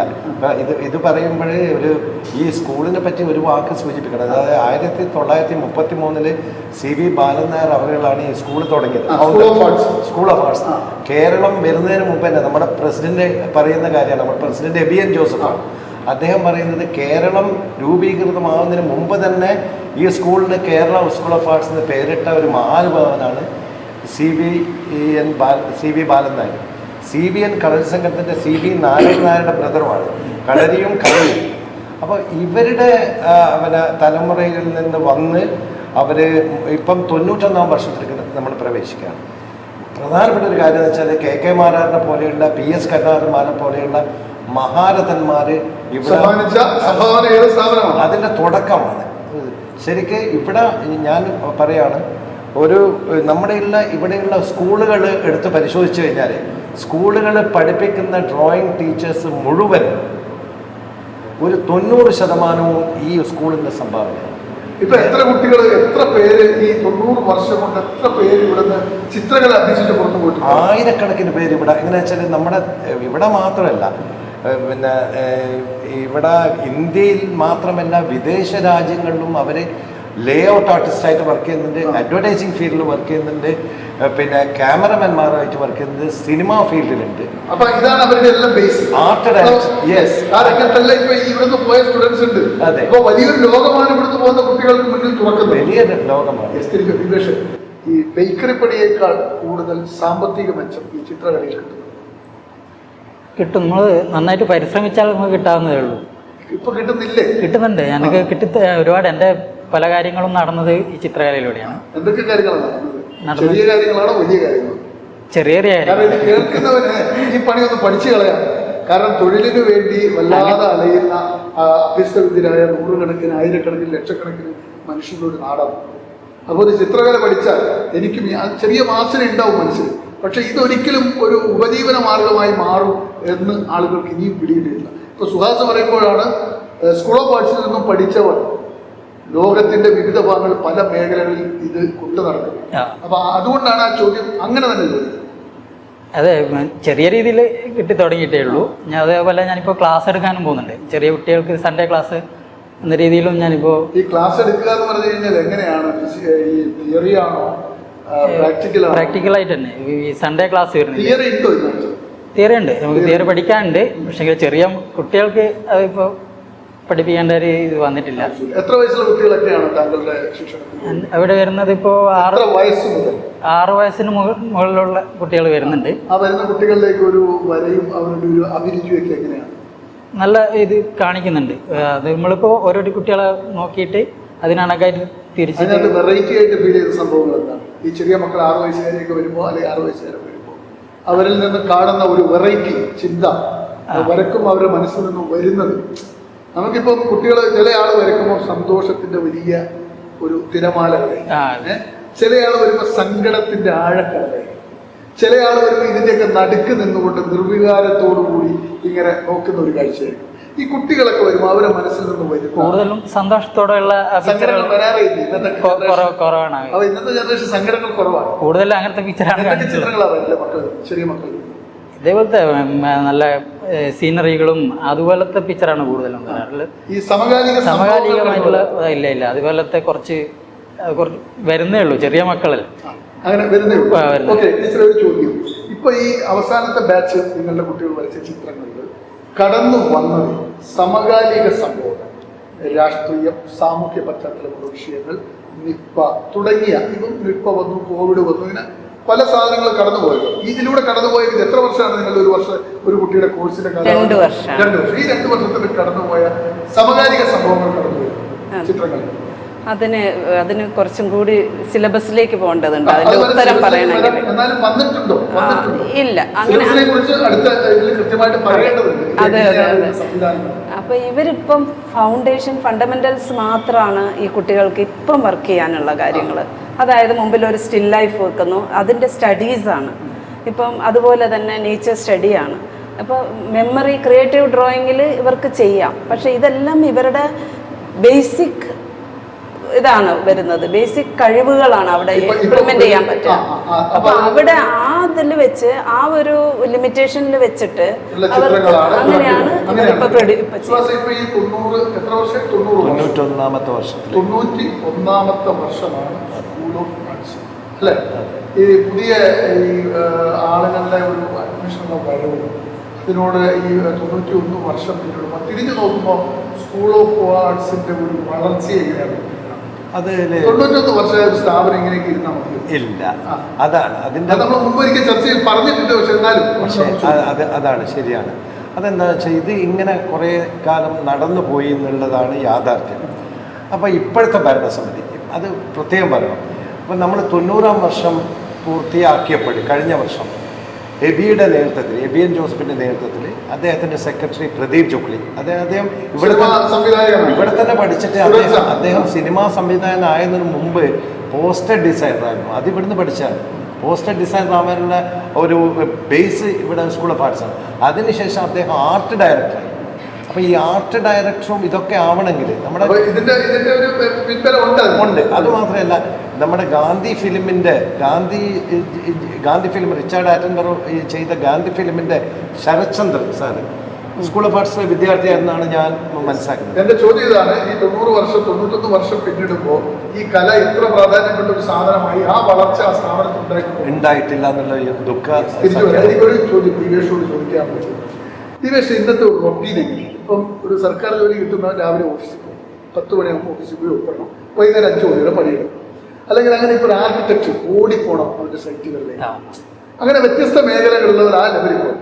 ഇത് പറയുമ്പോൾ ഈ സ്കൂളിനെ പറ്റി ഒരു വാക്ക് സൂചിപ്പിക്കണം. അതായത് 1933 CV ബാലൻ നായർ അവരുകളാണ് ഈ സ്കൂൾ തുടങ്ങിയത്, സ്കൂൾ ഓഫ് ആർട്സ്. കേരളം വരുന്നതിന് മുമ്പ് തന്നെ നമ്മുടെ പ്രസിഡന്റ് പറയുന്ന കാര്യമാണ്, നമ്മുടെ പ്രസിഡന്റ് എബിയൻ ജോസഫാണ്. അദ്ദേഹം പറയുന്നത് കേരളം രൂപീകൃതമാവുന്നതിന് മുമ്പ് തന്നെ ഈ സ്കൂളിന് കേരള സ്കൂൾ ഓഫ് ആർട്സ് എന്ന് പേരിട്ട ഒരു മഹാനുഭാവനാണ് CV ബാലൻ നായർ. CBN കളരി സംഘത്തിൻ്റെ CB നാരായണ നായരുടെ ബ്രദറുമാണ്, കളരിയും കളരിയും. അപ്പോൾ ഇവരുടെ തലമുറയിൽ നിന്ന് വന്ന് അവർ ഇപ്പം 91ാം വർഷത്തിലേക്ക് നമ്മൾ പ്രവേശിക്കുകയാണ്. പ്രധാനപ്പെട്ട ഒരു കാര്യം എന്ന് വെച്ചാൽ KK മാരാറിനെ പോലെയുള്ള PS കരുണാകരന്മാരെ പോലെയുള്ള മഹാരഥന്മാർ ഇവിടെ അതിൻ്റെ തുടക്കമാണ്. ശരിക്ക് ഇവിടെ ഞാൻ പറയാണ്, ഇവിടെയുള്ള സ്കൂളുകൾ എടുത്ത് പരിശോധിച്ചു കഴിഞ്ഞാൽ സ്കൂളുകൾ പഠിപ്പിക്കുന്ന ഡ്രോയിങ് ടീച്ചേഴ്സ് മുഴുവൻ ഒരു 90% ഈ സ്കൂളിൻ്റെ സംഭാവനയാണ്. ഇപ്പൊ എത്ര കുട്ടികൾ, എത്ര പേര് ഈ 90 വർഷം കൊണ്ട് എത്ര പേര് ഇവിടുന്ന് ചിത്രകല അഭ്യസിച്ച് പുറത്തു പോയിട്ട്? ആയിരക്കണക്കിന് പേര് ഇവിടെ. എങ്ങനെയാ വെച്ചാൽ നമ്മുടെ ഇവിടെ മാത്രമല്ല, പിന്നെ ഇവിടെ ഇന്ത്യയിൽ മാത്രമല്ല വിദേശ രാജ്യങ്ങളിലും അവർ ലേ ഔട്ട് ആർട്ടിസ്റ്റായിട്ട് വർക്ക് ചെയ്യുന്നുണ്ട്, അഡ്വർടൈസിങ് ഫീൽഡിൽ വർക്ക് ചെയ്യുന്നുണ്ട്, പിന്നെ ക്യാമറമാൻമാരായിട്ട് വർക്ക് ചെയ്യുന്നത്, സിനിമ ഫീൽഡിലുണ്ട്. അപ്പൊ ഇതാണ് അവരുടെ എല്ലാം ബേസ്. ആർട്ട് യെസ്, ഇപ്പൊ ഇവിടുന്ന് പോയ സ്റ്റുഡൻസ് ഉണ്ട്. അതെ, ഇപ്പൊ വലിയൊരു ലോകമാണ് ഇവിടുന്ന് പോകുന്ന കുട്ടികൾക്ക് മുന്നിൽ തുറക്കുന്നത്, വലിയ ലോകമാണ്. ഈ ബേക്കറി പണിയേക്കാൾ കൂടുതൽ സാമ്പത്തിക മെച്ചം ഈ ചിത്രകലയിൽ കിട്ടും. നമ്മൾ നന്നായിട്ട് പരിശ്രമിച്ചാൽ നമുക്ക് കിട്ടാവുന്നതേ ഉള്ളൂ. ഇപ്പൊ കിട്ടുന്നില്ലേ? കിട്ടുന്നുണ്ട്. എനിക്ക് ഒരുപാട് എൻ്റെ പല കാര്യങ്ങളും നടന്നത് ഈ ചിത്രകലയിലൂടെയാണ്. എന്തൊക്കെ കാര്യങ്ങളാണ് നടന്നത്? ചെറിയ കാര്യങ്ങളാണോ വലിയ കാര്യങ്ങളോ? ചെറിയ ഇത് കേൾക്കുന്നവന് ഈ പണി ഒന്ന് പഠിച്ചു കളയാം. കാരണം തൊഴിലിന് വേണ്ടി വല്ലാതെ അലയുന്ന അഭ്യസ്തവിദ്യരായ നൂറുകണക്കിന്, ആയിരക്കണക്കിന്, ലക്ഷക്കണക്കിന് മനുഷ്യരുടെ ഒരു നാടാണ്. അപ്പോൾ ഒരു ചിത്രകല പഠിച്ചാൽ എനിക്ക് ചെറിയ മാസന ഉണ്ടാവും മനസ്സിൽ, പക്ഷെ ഇതൊരിക്കലും ഒരു ഉപജീവന മാർഗമായി മാറും എന്ന് ആളുകൾക്ക് ഇനിയും പിടിയിട്ടില്ല. ഇപ്പോൾ സുഹാസ് പറയുമ്പോഴാണ് സ്കൂൾ ഓഫ് ആർട്സിൽ നിന്നും പഠിച്ചവർ ലോകത്തിന്റെ വിവിധ ഭാഗങ്ങൾ പല മേഖലകളിൽ ഇത് കൊണ്ടു നടക്കുന്നത്. അപ്പൊ അതുകൊണ്ടാണ് ആ ചോദ്യം അങ്ങനെ തന്നെ ചോദിക്കുന്നത്. അതെ, ചെറിയ രീതിയിൽ കിട്ടി തുടങ്ങിയിട്ടേ ഉള്ളൂ. അതേപോലെ ഞാനിപ്പോൾ ക്ലാസ് എടുക്കാനും പോകുന്നുണ്ട്. ചെറിയ കുട്ടികൾക്ക് സൺഡേ ക്ലാസ് എന്ന രീതിയിലും ഞാനിപ്പോൾ ഈ ക്ലാസ് എടുക്കുക എന്ന് പറഞ്ഞു കഴിഞ്ഞാൽ എങ്ങനെയാണ്? ഈ തിയറി ആണോ പ്രാക്ടിക്കലായിട്ട് തന്നെ ഈ സൺഡേ ക്ലാസ് വരുന്നത്? തിയറി ഉണ്ട്, നമുക്ക് തിയറി പഠിക്കാനുണ്ട്. പക്ഷേ ചെറിയ കുട്ടികൾക്ക് അതിപ്പോൾ പഠിപ്പിക്കേണ്ട ഒരു ഇത് വന്നിട്ടില്ല. എത്ര വയസ്സുള്ള കുട്ടികളൊക്കെയാണ് താങ്കളുടെ ശിക്ഷണം? അവിടെ വരുന്നത് ഇപ്പോൾ 6 വയസ്സിന് മുകളിലുള്ള കുട്ടികൾ വരുന്നുണ്ട്. ആ വരുന്ന കുട്ടികളിലേക്ക് ഒരു വരയും അവരുടെ ഒരു അഭിരുചിയൊക്കെ എങ്ങനെയാണ്? നല്ല ഇത് കാണിക്കുന്നുണ്ട്. അത് നമ്മളിപ്പോൾ ഓരോ കുട്ടികളെ നോക്കിയിട്ട് അതിനണക്കായിട്ട് തിരിച്ചിട്ട് വെറൈറ്റി ആയിട്ട് ഫീൽ ചെയ്ത സംഭവങ്ങൾ എന്താണ്? ഈ ചെറിയ മക്കൾ 6 വയസ്സുകാരെയൊക്കെ വരുമ്പോൾ അല്ലെങ്കിൽ 6 വയസ്സുകാരെ വരുമ്പോൾ അവരിൽ നിന്ന് കാണുന്ന ഒരു വെറൈറ്റി ചിന്ത വരക്കും അവരുടെ മനസ്സിൽ നിന്നും വരുന്നത്. നമുക്കിപ്പം കുട്ടികൾ ചില ആൾ വരയ്ക്കുമ്പോൾ സന്തോഷത്തിന്റെ വലിയ ഒരു തിരമാലകളായി, ആ. ചില ആൾ വരുമ്പോൾ സങ്കടത്തിന്റെ ആഴക്കടലായി, ചില ആൾ വരുമ്പോൾ ഇതിന്റെയൊക്കെ നടുക്ക് നിന്നുകൊണ്ട് നിർവികാരത്തോടു കൂടി ഇങ്ങനെ നോക്കുന്ന ഒരു കാഴ്ചയായിരിക്കും. ഈ കുട്ടികളൊക്കെ വരുമ്പോൾ അവരുടെ മനസ്സിൽ നിന്ന് വരും കൂടുതലും സന്തോഷത്തോടെയുള്ള സങ്കടങ്ങൾ വരാറില്ല. കുറവാണ്. അപ്പൊ ഇന്നത്തെ ജനറേഷൻ സങ്കടങ്ങൾ കുറവാണ്. കൂടുതലും അങ്ങനത്തെ പിക്ചറാണ് കാണിച്ചത്. ചിത്രങ്ങളാണ് വരില്ല മക്കൾ, ചെറിയ മക്കൾ. ഇതേപോലത്തെ നല്ല സീനറികളും അതുപോലത്തെ പിക്ചറാണ് കൂടുതലും വരാറുള്ളത്. ഈ സമകാലികമായിട്ടുള്ള ഇല്ല അതുപോലത്തെ കുറച്ച് വരുന്നേ ഉള്ളൂ, ചെറിയ മക്കളല്ലേ അങ്ങനെ വരുന്നേ ഉള്ളൂ. ഓക്കെ, ടീച്ചർ ഒരു ചോദ്യം. ഇപ്പൊ ഈ അവസാനത്തെ ബാച്ച് നിങ്ങളുടെ കുട്ടികൾ വരച്ച ചിത്രങ്ങളിൽ കടന്നു വന്നത് സമകാലിക സംഭവങ്ങൾ, രാഷ്ട്രീയം, സാമൂഹ്യ പശ്ചാത്തലമുള്ള വിഷയങ്ങൾ, നിപ്പ തുടങ്ങിയ, ഇപ്പം നിപ്പ വന്നു, കോവിഡ് വന്നു, ഇങ്ങനെ പല സാധനങ്ങൾ കടന്നുപോയത്. ഇതിലൂടെ കടന്നുപോയത് എത്ര വർഷമാണ് നിങ്ങളുടെ ഒരു കുട്ടിയുടെ കോഴ്സിന്റെ കാലം? 2 വർഷം. 2 വർഷം. ഈ 2 വർഷത്തിൽ കടന്നുപോയ സമകാലിക സംഭവങ്ങൾ കടന്നുപോയത് ചിത്രങ്ങൾ. അതിന് കുറച്ചും കൂടി സിലബസിലേക്ക് പോകേണ്ടതുണ്ട്. അതിന്റെ ഉത്തരം പറയണമെങ്കിൽ ഇല്ല, അങ്ങനെ അതെ. അപ്പൊ ഇവരിപ്പം ഫൗണ്ടേഷൻ ഫണ്ടമെന്റൽസ് മാത്രമാണ് ഈ കുട്ടികൾക്ക് ഇപ്പം വർക്ക് ചെയ്യാനുള്ള കാര്യങ്ങൾ. അതായത് മുമ്പിൽ ഒരു സ്റ്റിൽ ലൈഫ് വെക്കുന്നു, അതിൻ്റെ സ്റ്റഡീസാണ്. ഇപ്പം അതുപോലെ തന്നെ നേച്ചർ സ്റ്റഡിയാണ്. അപ്പോൾ മെമ്മറി, ക്രിയേറ്റീവ് ഡ്രോയിങ്ങിൽ ഇവർക്ക് ചെയ്യാം. പക്ഷേ ഇതെല്ലാം ഇവരുടെ ബേസിക് ഇതാണ് വരുന്നത്, ബേസിക് കഴിവുകളാണ് അവിടെ ഇംപ്ലിമെന്റ് ചെയ്യാൻ പറ്റുക. അപ്പൊ അവിടെ ഇതിൽ വെച്ച് ആ ഒരു ലിമിറ്റേഷനിൽ വെച്ചിട്ട് അങ്ങനെയാണ് ഇപ്പൊ വർഷമാണ് സ്കൂൾ ഓഫ് ആർട്സ് അല്ലെ? ഈ പുതിയ ഈ ആളുകളുടെ ഒരു അഡ്മിഷനുള്ള വരവ്, ഇതിനോട് ഈ 91 വർഷം പിന്നിടുമ്പോൾ തിരിഞ്ഞു നോക്കുമ്പോൾ സ്കൂൾ ഓഫ് ആർട്സിന്റെ ഒരു വളർച്ച എങ്ങനെയാണ്? അത് 91 വർഷം സ്ഥാപനം ഇങ്ങനെയൊക്കെ ഇരുന്നാൽ മതി? ഇല്ല, അതാണ് അതിൻ്റെ നമ്മൾ മുമ്പ് ഒരിക്കൽ ചർച്ചയിൽ പറഞ്ഞിട്ടുണ്ട്. പക്ഷേ അതാണ് ശരിയാണ്. അതെന്താണെന്ന് വെച്ചാൽ ഇത് ഇങ്ങനെ കുറേ കാലം നടന്നു പോയി എന്നുള്ളതാണ് യാഥാർത്ഥ്യം. അപ്പോൾ ഇപ്പോഴത്തെ ഭരണസമിതി അത് പ്രത്യേകം പറയണം. അപ്പം നമ്മൾ 90-ാം വർഷം പൂർത്തിയാക്കിയപ്പോൾ കഴിഞ്ഞ വർഷം എബിയുടെ നേതൃത്വത്തിൽ, എബിയൻ ജോസഫിൻ്റെ നേതൃത്വത്തിൽ അദ്ദേഹത്തിൻ്റെ സെക്രട്ടറി പ്രദീപ് ജോക്ലി, അദ്ദേഹം ഇവിടെ തന്നെ പഠിച്ചിട്ട് അദ്ദേഹം സിനിമാ സംവിധായകനായതിനു മുമ്പ് പോസ്റ്റർ ഡിസൈനറായിരുന്നു. അത് ഇവിടുന്ന് പഠിച്ചാണ്. പോസ്റ്റർ ഡിസൈനർ ആവാനുള്ള ഒരു ബേസ് ഇവിടെ സ്കൂൾ ഓഫ് ആർട്സാണ്. അതിനുശേഷം അദ്ദേഹം ആർട്ട് ഡയറക്ടറായി. അപ്പോൾ ഈ ആർട്ട് ഡയറക്ടറും ഇതൊക്കെ ആവണമെങ്കിൽ നമ്മുടെ ഉണ്ട്. അതുമാത്രമല്ല, നമ്മുടെ ഗാന്ധി ഫിലിം റിച്ചാർഡ് ആറ്റൻബറോ ചെയ്ത ഗാന്ധി ഫിലിമിൻ്റെ ശരത്ചന്ദ്രൻ സാറ് സ്കൂൾ ഓഫ് ആർട്സിലെ വിദ്യാർത്ഥിയായിരുന്നാണ് ഞാൻ മനസ്സിലാക്കുന്നത്. എൻ്റെ ചോദ്യം ഇതാണ്, ഈ 90 വർഷം 91 വർഷം പിന്നിടുമ്പോൾ ഈ കല ഇത്ര പ്രാധാന്യപ്പെട്ട ഒരു സാധനമായി ആ വളർച്ച ആ സ്ഥാപനത്തിൽ ഉണ്ടായിട്ടില്ല എന്നുള്ള ദുഃഖ. എനിക്കൊരു ചോദ്യം ദിവസോട് ചോദിക്കാൻ പറ്റും. ദിവസം ഇന്നത്തെ ഒരു റൊട്ടീൻ എങ്ങനെ? ഇപ്പം ഒരു സർക്കാർ ജോലി കിട്ടുന്നവൻ രാവിലെ ഓഫീസിൽ പോകും, 10 മണിയാകുമ്പോൾ ഓഫീസിൽ പോയി ഒപ്പിടണം, വൈകുന്നേരം 5 മണിയുടെ പണിയെടുക്കും. അല്ലെങ്കിൽ അങ്ങനെ ഇപ്പോൾ ഒരു ആർക്കിടെക്ചർ ഓടിപ്പോണം അവരുടെ സൈറ്റുകളിലേക്ക്. അങ്ങനെ വ്യത്യസ്ത മേഖലകളിലുള്ളവർ ആ ലെവലിൽ പോകും.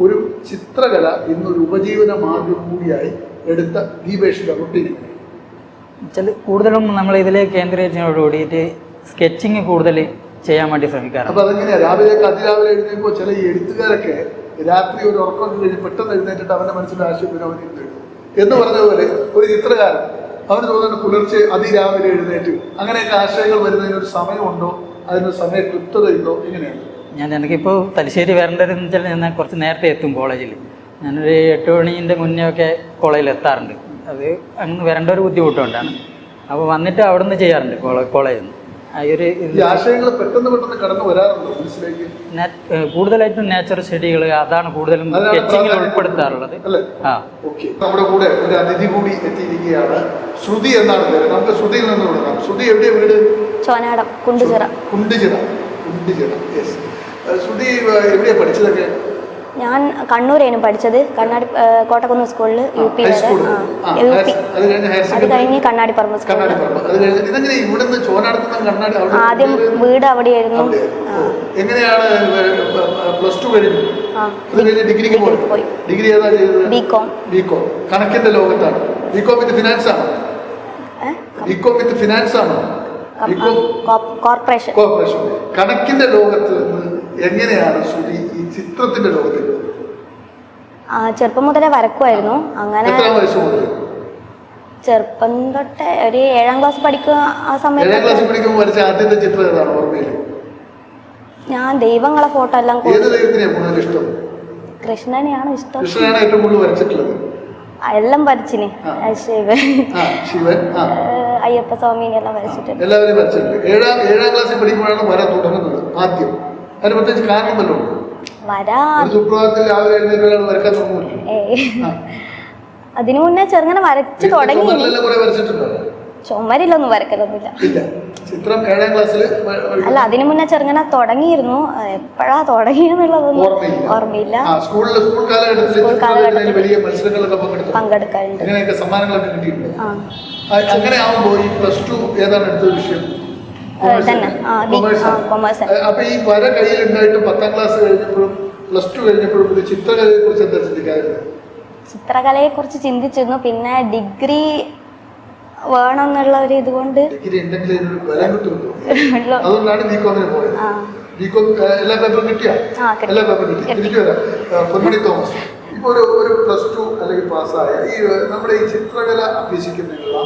ഒരു ചിത്രകല ഇന്നൊരു ഉപജീവന മാർഗം കൂടിയായി എടുത്ത ദീപേഷിന്റെ റൊട്ടീൻ എങ്ങനെ? കൂടുതലും നമ്മൾ ഇതിലേക്ക് കേന്ദ്രീകരിച്ചതോട് കൂടിയിട്ട് സ്കെച്ചിങ് കൂടുതൽ ചെയ്യാൻ വേണ്ടി ശ്രമിക്കാറ്. അപ്പൊ അതെങ്ങനെയാ? അതിരാവിലെ എഴുന്നേൽക്കുമ്പോൾ ചില ഈ എഴുത്തുകാരൊക്കെ രാത്രി ഒരു ഉറക്കം കഴിഞ്ഞ് പെട്ടെന്ന് എഴുന്നേറ്റിട്ട് അവന്റെ മനസ്സിൽ ആശയം അവൻ എഴുതും എന്ന് പറഞ്ഞതുപോലെ ഒരു ചിത്രകാരൻ അവന് തോന്നുന്നു പുലർച്ചെ അതിരാവിലെ എഴുന്നേറ്റ് അങ്ങനെയൊക്കെ ആശയങ്ങൾ വരുന്നതിനൊരു സമയമുണ്ടോ? അതിനൊരു സമയ കൃത്യതയുണ്ടോ? എങ്ങനെയാണ്? എനിക്കിപ്പോൾ തലശ്ശേരി വരേണ്ടതെന്ന് വെച്ചാൽ ഞാൻ കുറച്ച് നേരത്തെ എത്തും കോളേജിൽ. ഞാനൊരു 8 മണീൻ്റെ മുന്നേ ഒക്കെ കോളേജിൽ എത്താറുണ്ട്. അത് അങ്ങ് വരേണ്ട ഒരു ബുദ്ധിമുട്ടുകൊണ്ടാണ്. അപ്പോൾ വന്നിട്ട് അവിടെ നിന്ന് ചെയ്യാറുണ്ട് കോളേജിൽ നിന്ന്. ആശയങ്ങൾ പെട്ടെന്ന് കടന്നു വരാറുണ്ടോ മനസ്സിലേക്ക്? കൂടുതലായിട്ടും നേച്ചർ സ്റ്റഡികൾ അതാണ് കൂടുതലും സ്കെച്ചിങ്ങിൽ ഉൾപ്പെടുത്താറുള്ളത്. നമ്മുടെ കൂടെ ഒരു അതിഥി കൂടി എത്തിയിരിക്കുകയാണ്. ശ്രുതി എന്നാണ് പേര്. നമുക്ക് ശ്രുതിയിൽ നിന്ന് തുടങ്ങാം. ശ്രുതി എവിടെയാ വീട്? ചോനാടം, കുണ്ടിച്ചിറ. ശ്രുതി എവിടെയാ പഠിച്ചതൊക്കെ? ഞാൻ കണ്ണൂരായിരുന്നു പഠിച്ചത്. കണ്ണാടി കോട്ടക്കുന്ന് സ്കൂളിൽ UP വരെ. അത് കഴിഞ്ഞ് കണ്ണാടിപ്പറമ്പ് സ്കൂളിൽ. ആദ്യം വീട് അവിടെയായിരുന്നു. എങ്ങനെയാണ് പ്ലസ് 2 കഴിഞ്ഞു? ഡിഗ്രിക്ക് പോയി. ഡിഗ്രി ഏതാ ചെയ്തത്? ബികോം. കണക്കിന്റെ ലോകത്താണ്. ബികോം വിത്ത് ഫിനാൻസ് ആണോ? ബികോം വിത്ത് ഫിനാൻസ് ആണോ? കോർപ്പറേഷൻ. കണക്കിന്റെ ലോകത്ത് എങ്ങനെയാണ് ശ്രുതി ഈ ചിത്രത്തിന്റെ ലോകത്തേക്ക്? ചെറുപ്പം മുതലേ വരക്കുമായിരുന്നു. അങ്ങനെ ചെറുപ്പം തൊട്ടേ ഒരു 7ാം ക്ലാസ് പഠിക്കുക ആ 7ാം സമയത്ത് ക്ലാസ്സിൽ പഠിക്കുമ്പോൾ വരച്ച ആദ്യത്തെ ചിത്രം ഏതാണ് ഓർമ്മയിൽ? ഞാൻ ദൈവങ്ങളെ ഫോട്ടോ എല്ലാം ഏത് ദൈവത്തിനെയാണ് കൂടുതൽ ഇഷ്ടം? കൃഷ്ണനെയാണ് ഇഷ്ടം. കൃഷ്ണനാണ് ഏറ്റവും കൂടുതൽ വരച്ചിട്ടുള്ളത്. എല്ലാം വരച്ചിന്. ശിവൻ, ശിവൻ, അയ്യപ്പ സ്വാമിനെ എല്ലാം വരച്ചിട്ടുണ്ട്. എല്ലാവരും വരച്ചിട്ടുണ്ട്. 7ാം ക്ലാസ്സിൽ പഠിക്കുമ്പോഴാണ് വര തുടങ്ങുന്നത് ആദ്യം. അതിന് പ്രത്യേകിച്ച് കാരണം വല്ലോ സുപ്രഭാതത്തിൽ രാവിലെ എഴുന്നേറ്റ് വരക്കാൻ തുടങ്ങുമല്ലോ. അതിനു മുന്നേ ചെറുങ്ങനെ വരച്ചു തുടങ്ങി. വരച്ചിട്ടുണ്ടോ? ചുമരിലൊന്നും വരക്കലൊന്നുമില്ല. ചിത്രം 7ാം ക്ലാസ്സിൽ അല്ല, അതിനു മുന്നേ ചെറുങ്ങനെ തുടങ്ങിയിരുന്നു. എപ്പോഴാ തുടങ്ങിയെന്നുള്ളതൊന്നും ഓർമ്മയില്ല. സ്കൂൾ കാലഘട്ടത്തിൽ പങ്കെടുക്കാറുണ്ട്. സമ്മാനങ്ങളൊക്കെ കിട്ടിയിട്ടുണ്ട്. അങ്ങനെ ആവുമ്പോൾ ഈ +2 ഏതാണ് എടുത്ത വിഷയം? കൊമേഴ്സ്. അപ്പൊ ഈ വര കയ്യിലുണ്ടായിട്ട് 10ാം ക്ലാസ് കഴിഞ്ഞപ്പോഴും +2 കഴിഞ്ഞപ്പോഴും ഇത് ചിത്രകലയെ കുറിച്ച് എന്താ ചിന്തിക്കാറുണ്ട്? ചിത്രകലയെ കുറിച്ച് ചിന്തിച്ചിരുന്നു. പിന്നെ ഡിഗ്രി വേണം എന്നുള്ള ഒരു ഇതുകൊണ്ട് അതുകൊണ്ടാണ് ബികോമിന് പോയത്. ബികോം എല്ലാ പേപ്പറും കിട്ടിയ എല്ലാ പേപ്പറും കിട്ടി. തിരിച്ചു വരാം. പൊന്മണി തോമസ്, ഇപ്പോൾ ഒരു +2 അല്ലെങ്കിൽ പാസ്സായ ഈ നമ്മുടെ ഈ ചിത്രകല അഭ്യസിക്കുന്നതിനുള്ള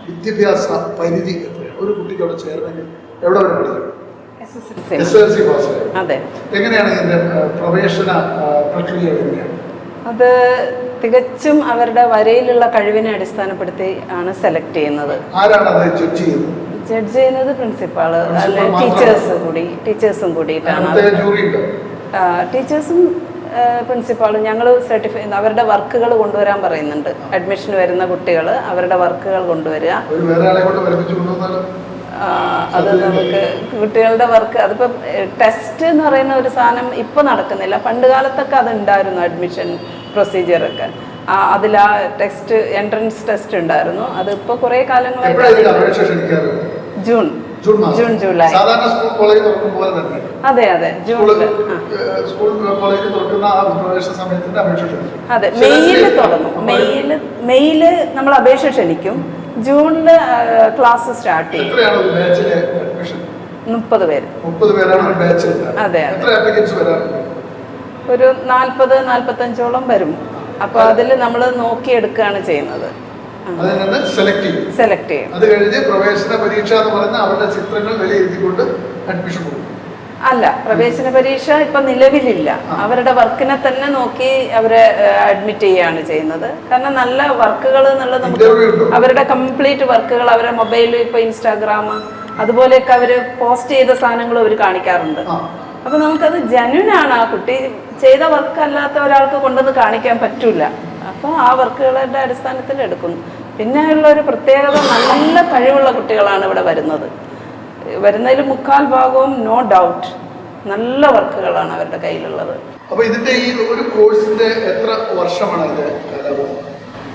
വിദ്യാഭ്യാസ പരിധി എത്രയാണ്? ഒരു കുട്ടിക്ക് അവിടെ ചേരണമെങ്കിൽ എവിടെ വരെ പഠിക്കും? SSLC പാസ്സായ. എങ്ങനെയാണ് ഇതിന്റെ പ്രവേശന പ്രക്രിയ? എങ്ങനെയാണ് അത്? തികച്ചും അവരുടെ വരയിലുള്ള കഴിവിനെ അടിസ്ഥാനപ്പെടുത്തി ആണ് സെലക്ട് ചെയ്യുന്നത്. ആരാണ് അത് ജഡ്ജ് ചെയ്യുന്നത്? ജഡ്ജ് ചെയ്യുന്നത് പ്രിൻസിപ്പാള്, അല്ലെങ്കിൽ ടീച്ചേഴ്സും കൂടിയിട്ടാണ്. ടീച്ചേഴ്സും പ്രിൻസിപ്പാളും ഞങ്ങൾ സർട്ടിഫൈ അവരുടെ വർക്കുകൾ കൊണ്ടുവരാൻ പറയുന്നുണ്ട്. അഡ്മിഷന് വരുന്ന കുട്ടികൾ അവരുടെ വർക്കുകൾ കൊണ്ടുവരിക. അത് നമുക്ക് കുട്ടികളുടെ വർക്ക് അതിപ്പോൾ ടെസ്റ്റ് എന്ന് പറയുന്ന ഒരു സാധനം ഇപ്പോൾ നടക്കുന്നില്ല. പണ്ട് കാലത്തൊക്കെ അതുണ്ടായിരുന്നു. അഡ്മിഷൻ പ്രൊസീജിയറൊക്കെ അതിൽ ആ ടെസ്റ്റ്, എൻട്രൻസ് ടെസ്റ്റ് ഉണ്ടായിരുന്നു. അതിപ്പോൾ കുറേ കാലങ്ങളായിട്ട് ജൂൺ, ജൂലൈ. അതെ ജൂണിൽ. അതെ, മെയ്യിൽ തുടങ്ങും. മെയ്യില് നമ്മൾ അപേക്ഷ ക്ഷണിക്കും. ജൂണിൽ ക്ലാസ് സ്റ്റാർട്ട് ചെയ്യും. 30 പേര്. അതെ, ഒരു 40-45ഓളം വരും. അപ്പോൾ അതിൽ നമ്മൾ നോക്കിയെടുക്കുകയാണ് ചെയ്യുന്നത്. സെലക്ട് ചെയ്യും. അത് കഴിഞ്ഞ് പ്രവേശന പരീക്ഷ എന്ന് പറഞ്ഞാൽ അവരുടെ ചിത്രങ്ങൾ വിലയിരുത്തിക്കൊണ്ട് അഡ്മിഷൻ കൊടുക്കും. അല്ല, പ്രവേശന പരീക്ഷ ഇപ്പൊ നിലവിലില്ല. അവരുടെ വർക്കിനെ തന്നെ നോക്കി അവരെ അഡ്മിറ്റ് ചെയ്യുകയാണ് ചെയ്യുന്നത്. കാരണം നല്ല വർക്കുകൾ എന്നുള്ളത് നമുക്ക് അവരുടെ കംപ്ലീറ്റ് വർക്കുകൾ അവരുടെ മൊബൈലിൽ ഇപ്പൊ ഇൻസ്റ്റാഗ്രാം അതുപോലെയൊക്കെ അവര് പോസ്റ്റ് ചെയ്ത സാധനങ്ങൾ അവർ കാണിക്കാറുണ്ട്. അപ്പൊ നമുക്കത് ജെന്യുനാണ്. ആ കുട്ടി ചെയ്ത വർക്ക് അല്ലാത്ത ഒരാൾക്ക് കൊണ്ടുവന്ന് കാണിക്കാൻ പറ്റൂല. അപ്പോൾ ആ വർക്കുകളുടെ അടിസ്ഥാനത്തിൽ എടുക്കുന്നു. പിന്നെ ഉള്ള ഒരു പ്രത്യേകത, നല്ല കഴിവുള്ള കുട്ടികളാണ് ഇവിടെ വരുന്നത്. വരുന്നതിൽ 3/4 ഭാഗവും നോ ഡൗട്ട് നല്ല വർക്കുകളാണ് അവരുടെ കയ്യിലുള്ളത്. അപ്പോൾ ഇതിന്റെ ഈ ഒരു കോഴ്സിന്റെ എത്ര വർഷമാണ് ഇത്?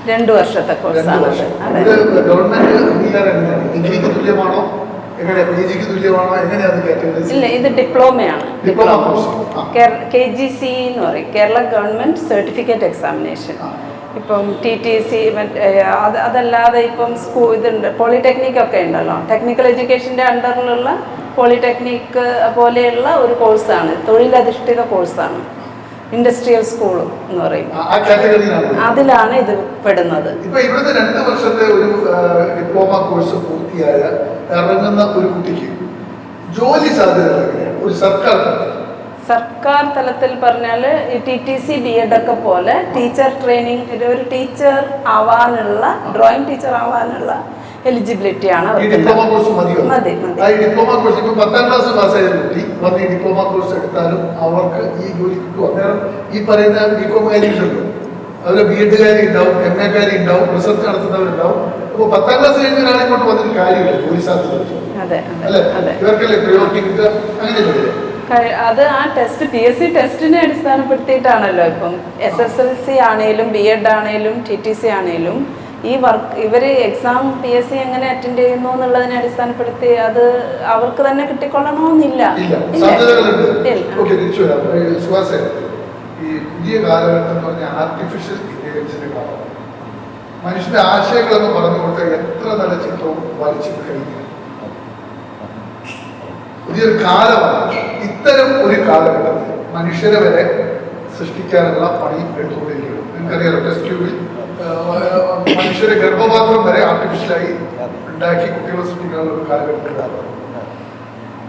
2 വർഷത്തെ കോഴ്സാണ്. അതെ. ഗവൺമെന്റ് അംഗീകാരം എങ്ങനെയാണ്? ഡിഗ്രിക്ക് തുല്യമാണോ? എങ്ങനെയാണ്? PGക്ക് തുല്യമാണോ? എങ്ങനെയാണ് കാറ്റഗറൈസ്? ഇല്ല, ഇത് ഡിപ്ലോമയാണ്. KGC എന്ന് പറയും, കേരള ഗവൺമെന്റ് സർട്ടിഫിക്കറ്റ് എക്സാമിനേഷൻ. ഇപ്പം TTC അതല്ലാതെ ഇപ്പം ഇതുണ്ട്, പോളിടെക്നിക് ഒക്കെ ഉണ്ടല്ലോ. ടെക്നിക്കൽ എഡ്യൂക്കേഷൻ്റെ അണ്ടറിലുള്ള പോളിടെക്നിക് പോലെയുള്ള ഒരു കോഴ്സാണ്, തൊഴിലധിഷ്ഠിത കോഴ്സാണ്. ഇൻഡസ്ട്രിയൽ സ്കൂൾ എന്ന് പറയും, അതിലാണ് ഇത് പെടുന്നത്. ഇപ്പൊ ഇവിടുത്തെ 2 വർഷത്തെ ഒരു ഡിപ്ലോമ കോഴ്സ് പൂർത്തിയായ ഇറങ്ങുന്ന ഒരു കുട്ടിക്ക് ജോലി സാധ്യതകൾ എങ്ങനെയാണ്? ഒരു സർക്കാർ തലത്തിൽ പറഞ്ഞാൽ ഈ TTC B.Ed ഒക്കെ പോലെ ടീച്ചർ ട്രെയിനിങ്, ഒരു ടീച്ചർ ആവാനുള്ള, ഡ്രോയിങ് ടീച്ചർ ആവാനുള്ള എലിജിബിലിറ്റി ആണ്. മതി. ഡിപ്ലോമ കോഴ്സ് ഇപ്പൊ 10ാം ക്ലാസ് പാസ്സായ കുട്ടി വന്ന് ഈ ഡിപ്ലോമ കോഴ്സ് എടുത്താലും അവർക്ക് ഈ ജോലി കിട്ടും. അന്നേരം ഈ പറയുന്ന ബികോം കാര്യങ്ങളുണ്ട്, അതുപോലെ B.Ed കാരി ഉണ്ടാവും, MA കാരി ഉണ്ടാവും, റിസർച്ച് നടത്തുന്നവരുണ്ടാവും. അപ്പോൾ 10ാം ക്ലാസ് കഴിഞ്ഞ ഒരാളെ കൊണ്ട് വന്നിട്ട് കാര്യമില്ല, ജോലി സാധ്യത അല്ലേ? ഇവർക്കല്ലേ പ്രയോറിറ്റി കിട്ടുക? അങ്ങനെയല്ലേ അത്? ആ ടെസ്റ്റ് PSC ടെസ്റ്റിനെ അടിസ്ഥാനപ്പെടുത്തിയിട്ടാണല്ലോ. ഇപ്പം SSLC ആണേലും B.Ed ആണേലും TTC ആണേലും ഈ ഇവര് എക്സാം PSC എങ്ങനെ അറ്റൻഡ് ചെയ്യുന്നു എന്നുള്ളതിനെ അടിസ്ഥാനപ്പെടുത്തി അത് അവർക്ക് തന്നെ കിട്ടിക്കൊള്ളണമെന്നില്ല. ഈ പുതിയ കാലഘട്ടം എന്ന് പറഞ്ഞാൽ ആർട്ടിഫിഷ്യൽ ഇന്റലിജൻസിന്റെ കാലം. മനുഷ്യന്റെ ആശയങ്ങളെന്ന് പറഞ്ഞുകൊണ്ട് എത്ര നല്ല ചിത്രവും വലിച്ചിട്ട് കഴിക്കുക പുതിയൊരു കാലമാണ്. ഇത്തരം ഒരു കാലഘട്ടത്തിൽ മനുഷ്യരെ വരെ സൃഷ്ടിക്കാനുള്ള പണി എടുത്തുകൊണ്ടിരിക്കുകയാണ്. നിങ്ങൾക്കറിയാലോ, ടെസ്റ്റ് ട്യൂബിൽ മനുഷ്യരെ ഗർഭപാത്രം വരെ ആർട്ടിഫിഷ്യലായി ഉണ്ടാക്കി കുട്ടികളെ സൃഷ്ടിക്കാനുള്ള ഒരു കാലഘട്ടത്തിലാണ്.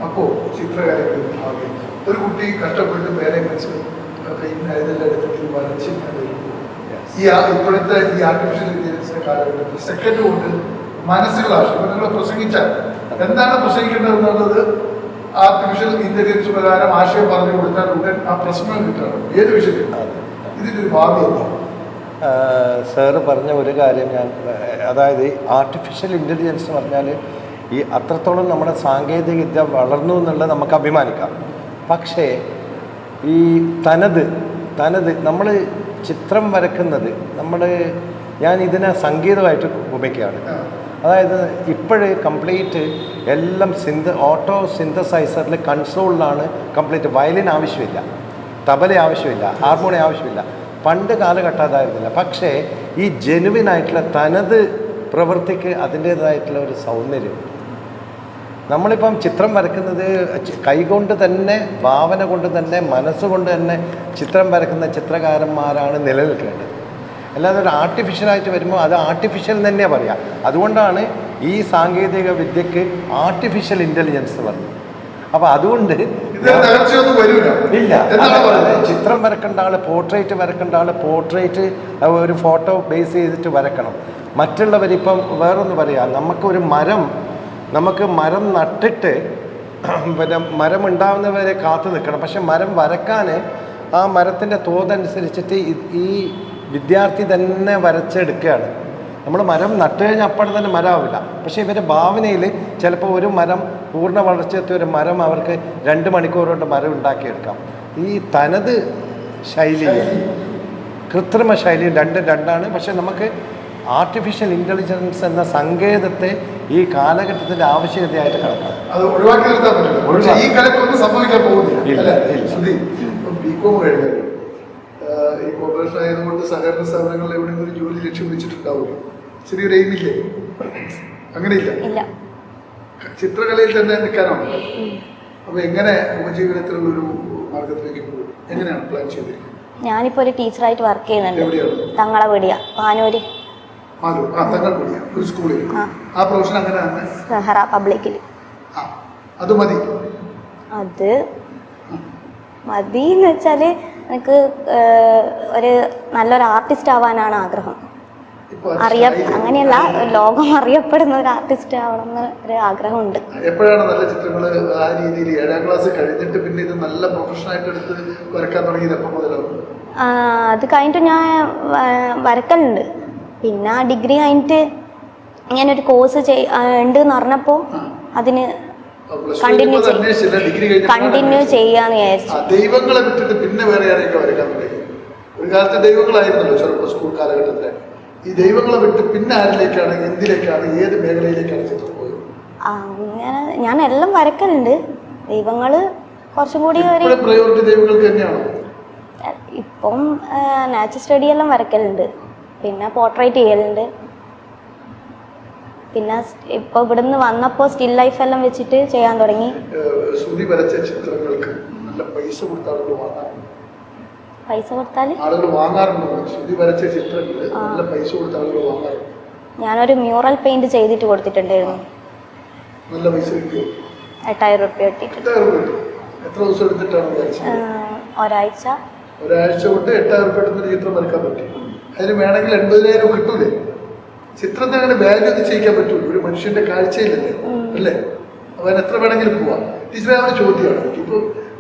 അപ്പോൾ ചിത്രകലയുടെ ഭാവി ഒരു കുട്ടി കഷ്ടപ്പെട്ട് പേരെ വെച്ച് ഇതെല്ലാം എടുത്തിട്ട് വരച്ച് ഇപ്പോഴത്തെ ഈ ആർട്ടിഫിഷ്യൽ ഇന്റലിജൻസിന്റെ കാലഘട്ടത്തിൽ സെക്കൻഡ് കൊണ്ട് മനസ്സുകൾ ആശയം നിങ്ങൾ പ്രസംഗിച്ചാൽ എന്താണ് പ്രസംഗിക്കേണ്ടത് എന്നുള്ളത് ആർട്ടിഫിഷ്യൽ ഇന്റലിജൻസ് പ്രകാരം ആശയം പറഞ്ഞു കൊടുത്താൽ ഉടൻ ആ പ്രശ്നം കിട്ടുകയാണ് ഏത് വിഷയത്തിൽ. ഇതിൻ്റെ ഒരു ഭാവി എന്താണ്? സാറ് പറഞ്ഞ ഒരു കാര്യം അതായത് ആർട്ടിഫിഷ്യൽ ഇൻ്റലിജൻസ് എന്ന് പറഞ്ഞാൽ ഈ അത്രത്തോളം നമ്മുടെ സാങ്കേതിക വിദ്യ വളർന്നു എന്നുള്ളത് നമുക്ക് അഭിമാനിക്കാം. പക്ഷേ ഈ തനത് നമ്മൾ ചിത്രം വരക്കുന്നത് ഞാൻ ഇതിനെ സംഗീതമായിട്ട് ഉപയോഗിക്കുകയാണ്. അതായത് ഇപ്പോഴ് കംപ്ലീറ്റ് എല്ലാം ഓട്ടോ സിന്തസൈസറിൽ കൺസോളിലാണ് കംപ്ലീറ്റ്. വയലിൻ ആവശ്യമില്ല, തബല ആവശ്യമില്ല, ഹാർമോണിയം ആവശ്യമില്ല. പണ്ട് കാലഘട്ടം അതായിരുന്നില്ല. പക്ഷേ ഈ ജെനുവിനായിട്ടുള്ള തനത് പ്രവൃത്തിക്ക് അതിൻ്റേതായിട്ടുള്ള ഒരു സൗന്ദര്യം. നമ്മളിപ്പം ചിത്രം വരക്കുന്നത് കൈകൊണ്ട് തന്നെ, ഭാവന കൊണ്ട് തന്നെ, മനസ്സുകൊണ്ട് തന്നെ ചിത്രം വരക്കുന്ന ചിത്രകാരന്മാരാണ് നിലനിൽക്കേണ്ടത്. അല്ലാതെ ഒരു ആർട്ടിഫിഷ്യലായിട്ട് വരുമ്പോൾ അത് ആർട്ടിഫിഷ്യൽ തന്നെയാണ് പറയുക. അതുകൊണ്ടാണ് ഈ സാങ്കേതിക വിദ്യക്ക് ആർട്ടിഫിഷ്യൽ ഇൻ്റലിജൻസ് പറഞ്ഞത്. അപ്പോൾ അതുകൊണ്ട് ഇല്ല, ചിത്രം വരക്കേണ്ട ആൾ, പോർട്രേറ്റ് വരക്കേണ്ട ആൾ പോർട്രേറ്റ് ഒരു ഫോട്ടോ ബേസ് ചെയ്തിട്ട് വരക്കണം. മറ്റുള്ളവരിപ്പം വേറൊന്ന് പറയാം, നമുക്ക് മരം നട്ടിട്ട് പിന്നെ മരം ഉണ്ടാവുന്നവരെ കാത്തു നിൽക്കണം. പക്ഷെ മരം വരക്കാൻ ആ മരത്തിൻ്റെ തോതനുസരിച്ചിട്ട് ഈ വിദ്യാർത്ഥി തന്നെ വരച്ചെടുക്കുകയാണ്. നമ്മൾ മരം നട്ട് കഴിഞ്ഞാൽ അപ്പോൾ തന്നെ മരമാവില്ല. പക്ഷേ ഇവരുടെ ഭാവനയിൽ ചിലപ്പോൾ ഒരു മരം പൂർണ്ണ വളർച്ചയെത്തിയ ഒരു മരം അവർക്ക് 2 മണിക്കൂർ കൊണ്ട് മരം ഉണ്ടാക്കിയെടുക്കാം. ഈ തനത് ശൈലിയും കൃത്രിമ ശൈലിയും രണ്ടാണ്. പക്ഷെ നമുക്ക് ആർട്ടിഫിഷ്യൽ ഇൻ്റലിജൻസ് എന്ന സങ്കേതത്തെ ഈ കാലഘട്ടത്തിൻ്റെ ആവശ്യകതയായിട്ട് കണക്കാക്കാം. അത് ഒഴിവാക്കി നിർത്താൻ പറ്റില്ല. ഈ കാലത്തൊന്നും സംഭവിക്കാൻ പോകുന്നില്ല. ഈ കോർപ്പറേഷൻ ആയതുകൊണ്ട് സഹകരണ സ്ഥാപനങ്ങളിൽ എവിടെയെങ്കിലും ഒരു ജോലി ലക്ഷ്യം വെച്ചിട്ടുണ്ടാവും. ചെറിയൊരു എയിമില്ലേ? അങ്ങനെയില്ല, ചിത്രകലയിൽ തന്നെ നിൽക്കാനാണ്. അപ്പൊ എങ്ങനെ ഉപജീവനത്തിലുള്ള ഒരു മാർഗത്തിലേക്ക് പോകും? എങ്ങനെയാണ് പ്ലാൻ ചെയ്തിരിക്കുന്നത്? ഞാനിപ്പോ ഒരു ടീച്ചറായിട്ട് വർക്ക് ചെയ്യുന്നുണ്ട്. തങ്ങളപടിയ പാനൂര് ഒരു സ്കൂളിൽ. ആ പ്രൊഫഷൻ അങ്ങനെയാണ് സെഹറ പബ്ലിക്കിൽ. അത് മതി എന്ന് വെച്ചാല് എനിക്ക് ഒരു നല്ലൊരു ആർട്ടിസ്റ്റ് ആവാനാണ് ആഗ്രഹം. അങ്ങനെയല്ല, ലോകം അറിയപ്പെടുന്ന ഒരു ആർട്ടിസ്റ്റ് ആവണം എന്ന് ഒരു ആഗ്രഹമുണ്ട്. എപ്പോഴാണ് നല്ല ചിത്രങ്ങൾ ആ രീതിയിൽ 7ാം ക്ലാസ് കഴിഞ്ഞിട്ട് പിന്നെ ഇത് നല്ല പ്രൊഫഷനായിട്ട് എടുത്ത് വരക്കാൻ തുടങ്ങിയത്? എപ്പോൾ മുതലാവും? അത് കഴിഞ്ഞിട്ട് ഞാൻ വരക്കലുണ്ട്. പിന്നെ ഡിഗ്രി കഴിഞ്ഞിട്ട് ഞാനൊരു കോഴ്സ് ഉണ്ട് എന്ന് പറഞ്ഞപ്പോൾ അതിന് കണ്ടിന്യൂ ചെയ്യാന്ന് വിചാരിച്ചു. ദൈവങ്ങളെ വിട്ടിട്ട് പിന്നെ വേറെ ആരെയൊക്കെ വരയ്ക്കാൻ തുടങ്ങി? ഒരു കാലത്ത് ദൈവങ്ങളായിരുന്നല്ലോ ചെറുപ്പം സ്കൂൾ കാലഘട്ടത്തില്. ഈ ദൈവങ്ങളെ വിട്ട് പിന്നെ ആരിലേക്കാണ്, എന്തിലേക്കാണ്, ഏത് മേഖലയിലേക്കാണ് ചിത്രം പോയത്? അങ്ങനെ ഞാൻ എല്ലാം വരക്കലുണ്ട്. ദൈവങ്ങള് കുറച്ചും കൂടി പ്രയോറിറ്റി ദൈവങ്ങൾക്ക് തന്നെയാണോ? ഇപ്പം നാച്ചുറൽ സ്റ്റഡി എല്ലാം വരക്കലുണ്ട്, പിന്നെ പോർട്രേറ്റ് ചെയ്യലുണ്ട്. പിന്നെ ഇപ്പോൾ ഇവിടുന്ന് വന്നപ്പോൾ സ്റ്റിൽ ലൈഫ് എല്ലാം വെച്ചിട്ട് ചെയ്യാൻ തുടങ്ങി. സുധി വരച്ച ചിത്രങ്ങൾക്ക് നല്ല പൈസ കൊടുത്താൽ ആളുകൾ വാങ്ങാറുണ്ട്. സുധി വരച്ച ചിത്രങ്ങൾ നല്ല പൈസ കൊടുത്ത ആളുകൾ വാങ്ങാറുണ്ട്. ഞാനൊരു മ്യൂറൽ പെയിന്റ് ചെയ്തിട്ട് കൊടുത്തിട്ടുണ്ടായിരുന്നു. നല്ല പൈസ കിട്ടിയോ? 8000 രൂപ കിട്ടിയിട്ടുണ്ട്. എത്ര ദിവസം എടുത്തിട്ടാണ് വരച്ചത്? ഒരാഴ്ച കൊണ്ട് 8000 രൂപ എടുത്തൊരു ചിത്രം വരക്കാൻ പറ്റും. അതിന് വേണമെങ്കിൽ 80,000 കിട്ടൂലേ? ചിത്രത്തിന് അങ്ങനെ വാല്യൂ ചെയ്യിക്കാൻ പറ്റൂല. ഒരു മനുഷ്യന്റെ കാഴ്ചയിലല്ലേ, അല്ലേ? അവൻ എത്ര വേണമെങ്കിലും പോവാം. ടീച്ചറെ ചോദ്യമാണ്, ഇപ്പൊ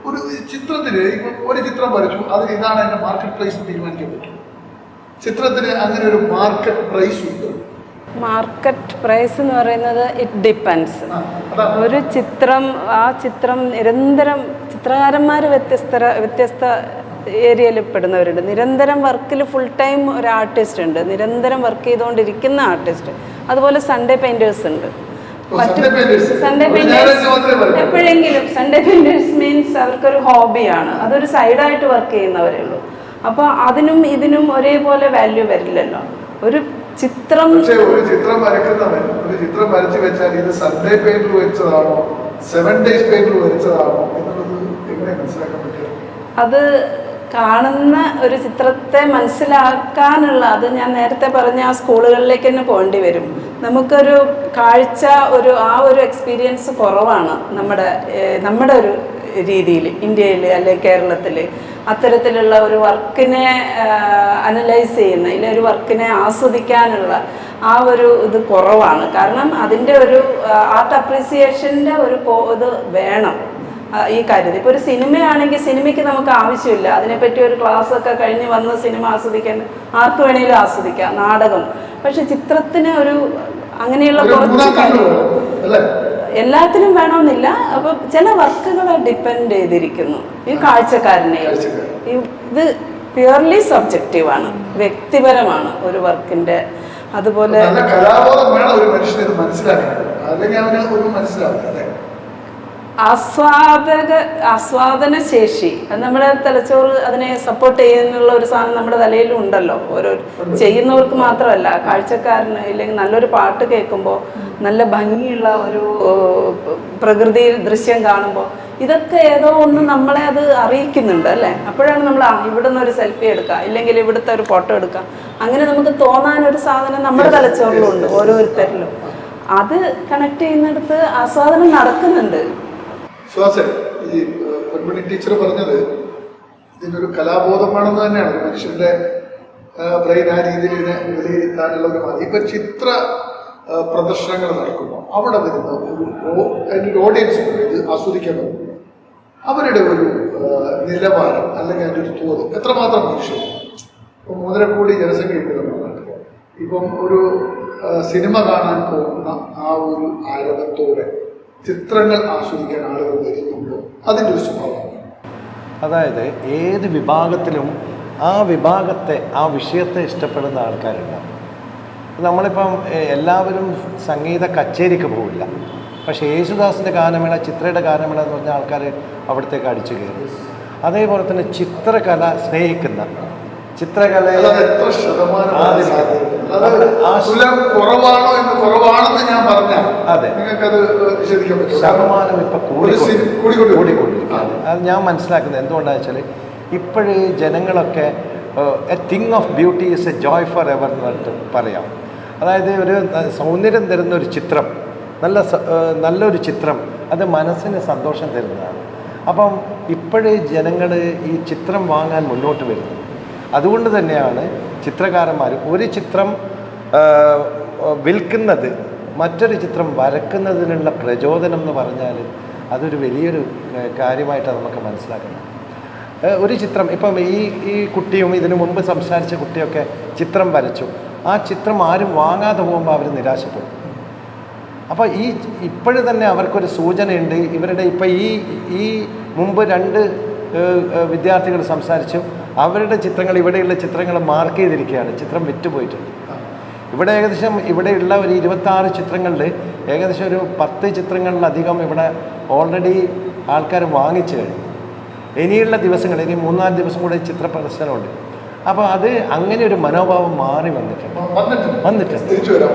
ഒരു ചിത്രത്തിന് ഇപ്പൊ ഒരു ചിത്രം വരച്ചു, അതിന് ഇതാണ് എന്റെ മാർക്കറ്റ് പ്രൈസ് തീരുമാനിക്കാൻ പറ്റും. ചിത്രത്തിന് അങ്ങനെ ഒരു മാർക്കറ്റ് പ്രൈസ് ഉണ്ട്. മാർക്കറ്റ് പ്രൈസ് എന്ന് പറയുന്നത് ഇറ്റ് ഡിപ്പെൻഡ്സ്. ഒരു ചിത്രം, ആ ചിത്രം നിരന്തരം ചിത്രകാരന്മാർ വ്യത്യസ്ത ഏരിയയിൽ പെടുന്നവരുണ്ട്. നിരന്തരം വർക്കിൽ ഫുൾ ടൈം ഒരു ആർട്ടിസ്റ്റ് ഉണ്ട്, നിരന്തരം വർക്ക് ചെയ്തുകൊണ്ടിരിക്കുന്ന ആർട്ടിസ്റ്റ്. അതുപോലെ സൺഡേ പെയിൻറ്റേഴ്സ് ഉണ്ട്. സൺഡേ പെയിൻറ്റേഴ്സ് എപ്പോഴെങ്കിലും സൺഡേ പെയിൻറ്റേഴ്സ് മീൻസ് അവർക്കൊരു ഹോബിയാണ്, അതൊരു സൈഡായിട്ട് വർക്ക് ചെയ്യുന്നവരേ ഉള്ളൂ. അപ്പോൾ അതിനും ഇതിനും ഒരേപോലെ വാല്യൂ വരില്ലല്ലോ. ഒരു ചിത്രം വരയ്ക്കുന്നവൻ ഒരു ചിത്രം വരച്ചു വെച്ചാൽ ഇത് സൺഡേ പെയിന്റർ വരച്ചതാണോ 7 days പെയിന്റർ വരച്ചതാണോ എന്നുള്ളത് എങ്ങനെ മനസ്സിലാക്കാൻ പറ്റും? അത് കാണുന്ന ഒരു ചിത്രത്തെ മനസ്സിലാക്കാനുള്ള, അത് ഞാൻ നേരത്തെ പറഞ്ഞ ആ സ്കൂളുകളിലേക്ക് തന്നെ പോകേണ്ടി വരും. നമുക്കൊരു കാഴ്ച ആ ഒരു എക്സ്പീരിയൻസ് കുറവാണ് നമ്മുടെ ഒരു രീതിയിൽ, ഇന്ത്യയിൽ അല്ലെങ്കിൽ കേരളത്തിൽ. അത്തരത്തിലുള്ള ഒരു വർക്കിനെ അനലൈസ് ചെയ്യുന്ന, ഇല്ല ഒരു വർക്കിനെ ആസ്വദിക്കാനുള്ള ആ ഒരു ഇത് കുറവാണ്. കാരണം അതിൻ്റെ ഒരു ആർട്ട് അപ്രീസിയേഷൻ്റെ ഇത് വേണം ഈ കാര്യത്തിൽ. ഇപ്പോൾ ഒരു സിനിമയാണെങ്കിൽ സിനിമയ്ക്ക് നമുക്ക് ആവശ്യമില്ല അതിനെപ്പറ്റി ഒരു ക്ലാസ്സൊക്കെ കഴിഞ്ഞ് വന്ന് സിനിമ ആസ്വദിക്കാൻ ആർക്ക് വേണമെങ്കിലും ആസ്വദിക്കാം, നാടകം. പക്ഷെ ചിത്രത്തിന് അങ്ങനെയുള്ള കുറച്ച് കാര്യങ്ങൾ എല്ലാത്തിനും വേണമെന്നില്ല. അപ്പം ചില വർക്കുകളെ ഡിപ്പെൻഡ് ചെയ്തിരിക്കുന്നു ഈ കാഴ്ചക്കാരനെയും. ഇത് പ്യുവർലി സബ്ജക്റ്റീവാണ്, വ്യക്തിപരമാണ് ഒരു വർക്കിന്റെ. അതുപോലെ ആസ്വാദന ശേഷി, അത് നമ്മുടെ തലച്ചോറ് അതിനെ സപ്പോർട്ട് ചെയ്യുന്നുള്ള ഒരു സാധനം നമ്മുടെ തലയിലും ഉണ്ടല്ലോ. ഓരോ ചെയ്യുന്നവർക്ക് മാത്രമല്ല, കാഴ്ചക്കാരന് ഇല്ലെങ്കിൽ നല്ലൊരു പാട്ട് കേൾക്കുമ്പോൾ, നല്ല ഭംഗിയുള്ള ഒരു പ്രകൃതി ദൃശ്യം കാണുമ്പോൾ, ഇതൊക്കെ ഏതോ ഒന്ന് നമ്മളെ അത് അറിയിക്കുന്നുണ്ട് അല്ലേ. അപ്പോഴാണ് നമ്മൾ ഇവിടെ നിന്ന് ഒരു സെൽഫി എടുക്കാം, ഇല്ലെങ്കിൽ ഇവിടുത്തെ ഒരു ഫോട്ടോ എടുക്കാം. അങ്ങനെ നമുക്ക് തോന്നാനൊരു സാധനം നമ്മുടെ തലച്ചോറിലുണ്ട് ഓരോരുത്തരിലും. അത് കണക്ട് ചെയ്യുന്നിടത്ത് ആസ്വാദനം നടക്കുന്നുണ്ട്. ഈ പെൺകുട്ടി ടീച്ചർ പറഞ്ഞത് ഇതിനൊരു കലാബോധമാണെന്ന് തന്നെയാണ്. ഒരു മനുഷ്യന്റെ ബ്രെയിൻ ആ രീതിയിൽ ഇതിനെ വിലയിരുത്താനുള്ള ഒരു മതി. ഇപ്പൊ ചിത്ര പ്രദർശനങ്ങൾ നടക്കുമ്പോൾ അവിടെ വരുന്ന ഒരു ഓഡിയൻസ് ഇത് ആസ്വദിക്കാൻ പറ്റും. അവരുടെ ഒരു നിലവാരം അല്ലെങ്കിൽ അതിൻ്റെ ഒരു തോത് എത്രമാത്രം മനുഷ്യൻ. ഇപ്പം 1.5 കോടി ജനസംഖ്യയുണ്ട് നമ്മുടെ നാട്ടിൽ. ഇപ്പം ഒരു സിനിമ കാണാൻ പോകുന്ന ആ ഒരു ആരവത്തോടെ ചിത്രങ്ങൾ ആസ്വദിക്കാൻ ആളുകൾ വരുന്നുണ്ടോ, അതിൻ്റെ ഒരു സ്വഭാവമാണ്. അതായത് ഏത് വിഭാഗത്തിലും ആ വിഭാഗത്തെ, ആ വിഷയത്തെ ഇഷ്ടപ്പെടുന്ന ആൾക്കാരുണ്ടാവും. നമ്മളിപ്പം എല്ലാവരും സംഗീത കച്ചേരിക്ക് പോവില്ല, പക്ഷേ യേശുദാസിൻ്റെ ഗാനമേള, ചിത്രയുടെ ഗാനമേള എന്ന് പറഞ്ഞ ആൾക്കാർ അവിടത്തേക്ക് അടിച്ചു കയറും. അതേപോലെ തന്നെ ചിത്രകല സ്നേഹിക്കുന്ന, ചിത്രകലയെ ശതമാനം ഇപ്പം കൂടിക്കൊണ്ടിരിക്കുകയാണ്. അത് ഞാൻ മനസ്സിലാക്കുന്നത് എന്തുകൊണ്ടാണെന്ന് വെച്ചാൽ ഇപ്പോഴേ ജനങ്ങളൊക്കെ A thing of beauty is A Joy for ever എന്ന് പറഞ്ഞിട്ട് പറയാം. അതായത് ഒരു സൗന്ദര്യം തരുന്ന ഒരു ചിത്രം, നല്ലൊരു ചിത്രം, അത് മനസ്സിന് സന്തോഷം തരുന്നതാണ്. അപ്പം ഇപ്പോഴേ ജനങ്ങൾ ഈ ചിത്രം വാങ്ങാൻ മുന്നോട്ട് വരുന്നത്. അതുകൊണ്ട് തന്നെയാണ് ചിത്രകാരന്മാർ ഒരു ചിത്രം വിൽക്കുന്നത് മറ്റൊരു ചിത്രം വരക്കുന്നതിനുള്ള പ്രചോദനം എന്ന് പറഞ്ഞാൽ അതൊരു വലിയൊരു കാര്യമായിട്ടാണ് നമുക്ക് മനസ്സിലാക്കുന്നത്. ഒരു ചിത്രം ഇപ്പം ഈ കുട്ടിയും ഇതിനു മുമ്പ് സംസാരിച്ച കുട്ടിയൊക്കെ ചിത്രം വരച്ചു. ആ ചിത്രം ആരും വാങ്ങാതെ പോകുമ്പോൾ അവർ നിരാശപ്പെടും. അപ്പോൾ ഇപ്പോഴും തന്നെ അവർക്കൊരു സൂചനയുണ്ട്. ഇവരുടെ ഇപ്പം ഈ മുമ്പ് 2 വിദ്യാർത്ഥികൾ സംസാരിച്ചു. അവരുടെ ചിത്രങ്ങൾ, ഇവിടെയുള്ള ചിത്രങ്ങൾ മാർക്ക് ചെയ്തിരിക്കുകയാണ്. ചിത്രം വിറ്റുപോയിട്ടുണ്ട്. ഇവിടെ ഏകദേശം ഇവിടെയുള്ള ഒരു 26 ചിത്രങ്ങളിൽ ഏകദേശം ഒരു 10 ചിത്രങ്ങളിലധികം ഇവിടെ ഓൾറെഡി ആൾക്കാർ വാങ്ങിച്ചു കഴിഞ്ഞു. ഇനിയുള്ള ദിവസങ്ങൾ, ഇനി 3-4 ദിവസം കൂടെ ചിത്ര പ്രദർശനമുണ്ട്. അപ്പോൾ അത് അങ്ങനെ ഒരു മനോഭാവം മാറി വന്നിട്ടുണ്ട്. തിരിച്ചു വരാം.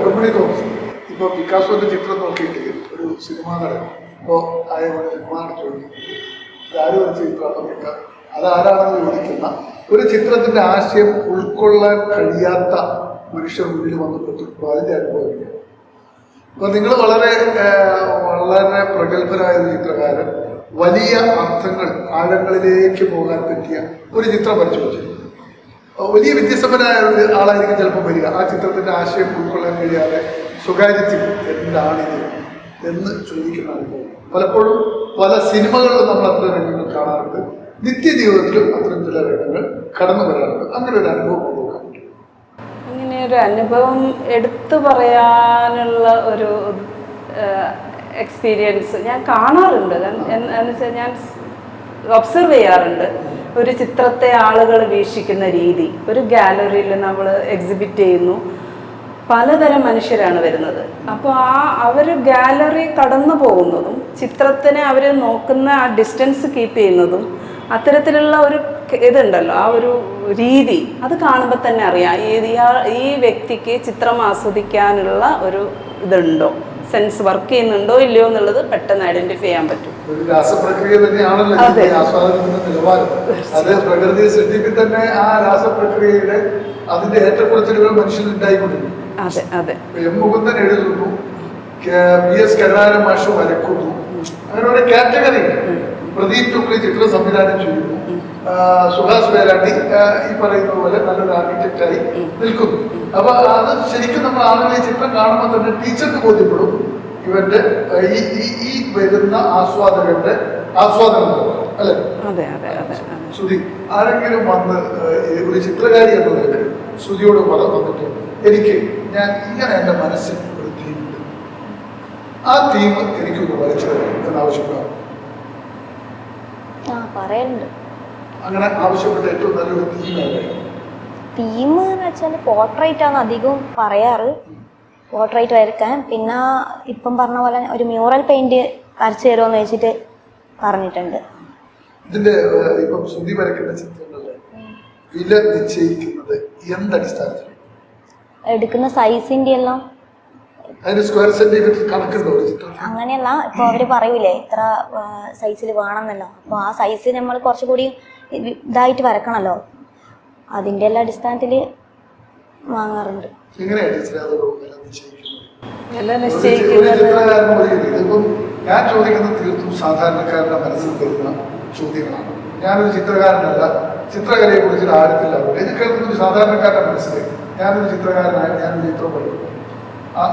ഇപ്പോൾ പിക്കാസോന്റെ ചിത്രം നോക്കിയിട്ട് ഒരു സിനിമാ നടൻ ഇപ്പോൾ ആയതുകൊണ്ട് സിനിമ ചോദിക്കും ആര് വരച്ച ചിത്രമാണ്, അതാരാണെന്ന് ചോദിക്കുന്ന ഒരു ചിത്രത്തിന്റെ ആശയം ഉൾക്കൊള്ളാൻ കഴിയാത്ത മനുഷ്യർ മുന്നിൽ വന്ന് പ്രത്യക്ഷപ്പെട്ടു. അതിൻ്റെ അനുഭവം. അപ്പോൾ നിങ്ങൾ വളരെ പ്രഗത്ഭനായ ഒരു ചിത്രകാരൻ, വലിയ അർത്ഥങ്ങൾ, ആഴങ്ങളിലേക്ക് പോകാൻ പറ്റിയ ഒരു ചിത്രം വരച്ചു വെച്ചിരുന്നു. വലിയ വ്യത്യസ്തപരമായ ഒരു ആളായിരിക്കും ചിലപ്പോൾ വരിക. ആ ചിത്രത്തിൻ്റെ ആശയം ഉൾക്കൊള്ളാൻ കഴിയാതെ സ്വകാര്യത്തിൽ എന്താണിത് എന്ന് ചോദിക്കുന്ന അനുഭവം പലപ്പോഴും പല സിനിമകളിലും നമ്മൾ അത്തരം രംഗങ്ങൾ കാണാറുണ്ട്. നിത്യജീവിതത്തിലും അത്തരം ചില രംഗങ്ങൾ കടന്നു വരാറുണ്ട്. അങ്ങനെ ഒരു അനുഭവം നോക്കാൻ പറ്റും. അങ്ങനെ ഒരു അനുഭവം എടുത്തു പറയാനുള്ള ഒരു എക്സ്പീരിയൻസ് ഞാൻ കാണാറുണ്ട്. എന്ന് വെച്ചാൽ ഞാൻ ഒബ്സർവ് ചെയ്യാറുണ്ട്. ഒരു ചിത്രത്തെ ആളുകൾ വീക്ഷിക്കുന്ന രീതി, ഒരു ഗാലറിയിൽ നമ്മൾ എക്സിബിറ്റ് ചെയ്യുന്നു, പലതരം മനുഷ്യരാണ് വരുന്നത്. അപ്പോൾ അവർ ഗാലറി കടന്നു പോകുന്നതും ചിത്രത്തിനെ അവർ നോക്കുന്ന ആ ഡിസ്റ്റൻസ് കീപ്പ് ചെയ്യുന്നതും അത്തരത്തിലുള്ള ഒരു ഇതുണ്ടല്ലോ, ആ ഒരു രീതി, അത് കാണുമ്പോൾ തന്നെ അറിയാം ഈ വ്യക്തിക്ക് ചിത്രം ആസ്വദിക്കാനുള്ള ഒരു ഇതുണ്ടോ, സെൻസ് വർക്ക് ചെയ്യുന്നുണ്ടോ ഇല്ലയോ എന്നുള്ളത് പെട്ടെന്ന് ഐഡന്റിഫൈ ചെയ്യാൻ പറ്റും. ഒരു രാസപ്രക്രിയ തന്നെയാണല്ലോ ഈ ആസ്വാദനത്തിന്റെ നിലവാരം. അത് പ്രകൃതിയെ സൃഷ്ടിപ്പിൽ തന്നെ ആ രാസപ്രക്രിയയുടെ അതിന്റെ ഏറ്റക്കുറച്ചിലുകൾ മനുഷ്യൻ ഉണ്ടായിക്കൊണ്ടിരിക്കും. അതെ അതെ. എം മുകുന്ദൻ എഴുതുന്നു, PS കരുണാകരൻ മാഷ് വരക്കുന്നു, അങ്ങനെ ഒരു കാറ്റഗറി. പ്രദീപ് ചുക്ലി ചിത്രം സംവിധാനം ചെയ്യുന്നു, സുഹാസ് വേലാണ്ടി ഈ പറയുന്ന പോലെ നല്ലൊരു ആർക്കിടെക്റ്റായി നിൽക്കുന്നു. അപ്പൊ അത് ശരിക്കും നമ്മൾ ആളുകളെ ചിത്രം കാണുമ്പോൾ തന്നെ ടീച്ചർക്ക് ബോധ്യപ്പെടും ഇവന്റെ ഈ വരുന്ന ആസ്വാദകന്റെ ആസ്വാദന നിലവാരം അല്ലെ? ശ്രുതി, ആരെങ്കിലും വന്ന് ഒരു ചിത്രകാരി എന്ന നിലക്ക് ശ്രുതിയോട് വന്നിട്ട് എനിക്ക് ഇങ്ങനെ എന്റെ മനസ്സിൽ ഒരു തീമുണ്ട്, ആ തീം എനിക്കൊന്ന് വരച്ചു എന്നാവശ്യപ്പെടാം, അങ്ങനെ ആവശ്യപ്പെട്ട ഏറ്റവും നല്ലൊരു തീം എന്ന് വെച്ചാൽ പോർട്രേറ്റ് ആണ് അധികവും പറയാറ്. പോർട്രേറ്റ് വരയ്ക്കാൻ, പിന്നെ ഇപ്പം പറഞ്ഞ പോലെ ഒരു മ്യൂറൽ പെയിന്റ് വരച്ചു തരുമോന്ന് ചോദിച്ചിട്ട് പറഞ്ഞിട്ടുണ്ട്. ഇതിന്റെ ഇപ്പം ശ്രുതി വരയ്ക്കുന്ന ചിത്രങ്ങളിലെ വില നിശ്ചയിക്കുന്നത് എന്തടിസ്ഥാനത്തിൽ? എടുക്കുന്ന സൈസിന്റെ എല്ലാം സ്ക്വയർ സെന്റിമീറ്റർ കണക്കുണ്ടോ? അങ്ങനെയല്ല, ഇപ്പൊ അവര് പറയൂലേ ഇത്ര സൈസിൽ വേണമെന്നല്ലോ, അപ്പൊ ആ സൈസ് നമ്മൾ കുറച്ചുകൂടി ഇതായിട്ട് വരക്കണല്ലോ, അതിന്റെ എല്ലാ അടിസ്ഥാനത്തിൽ വാങ്ങാറുണ്ട്. ഞാൻ ചോദിക്കുന്നത് തീർത്തും സാധാരണക്കാരുടെ മനസ്സിൽ വരുന്ന ചോദ്യങ്ങളാണ്. ഞാനൊരു ചിത്രകാരനല്ല, ചിത്രകലയെ കുറിച്ച് ആഴത്തില്ല. ഇത് കേൾക്കുന്ന ഒരു സാധാരണക്കാരുടെ മനസ്സിൽ ഞാനൊരു ചിത്രകാരനായ ഞാനൊരു ചിത്രം പഠിക്കും,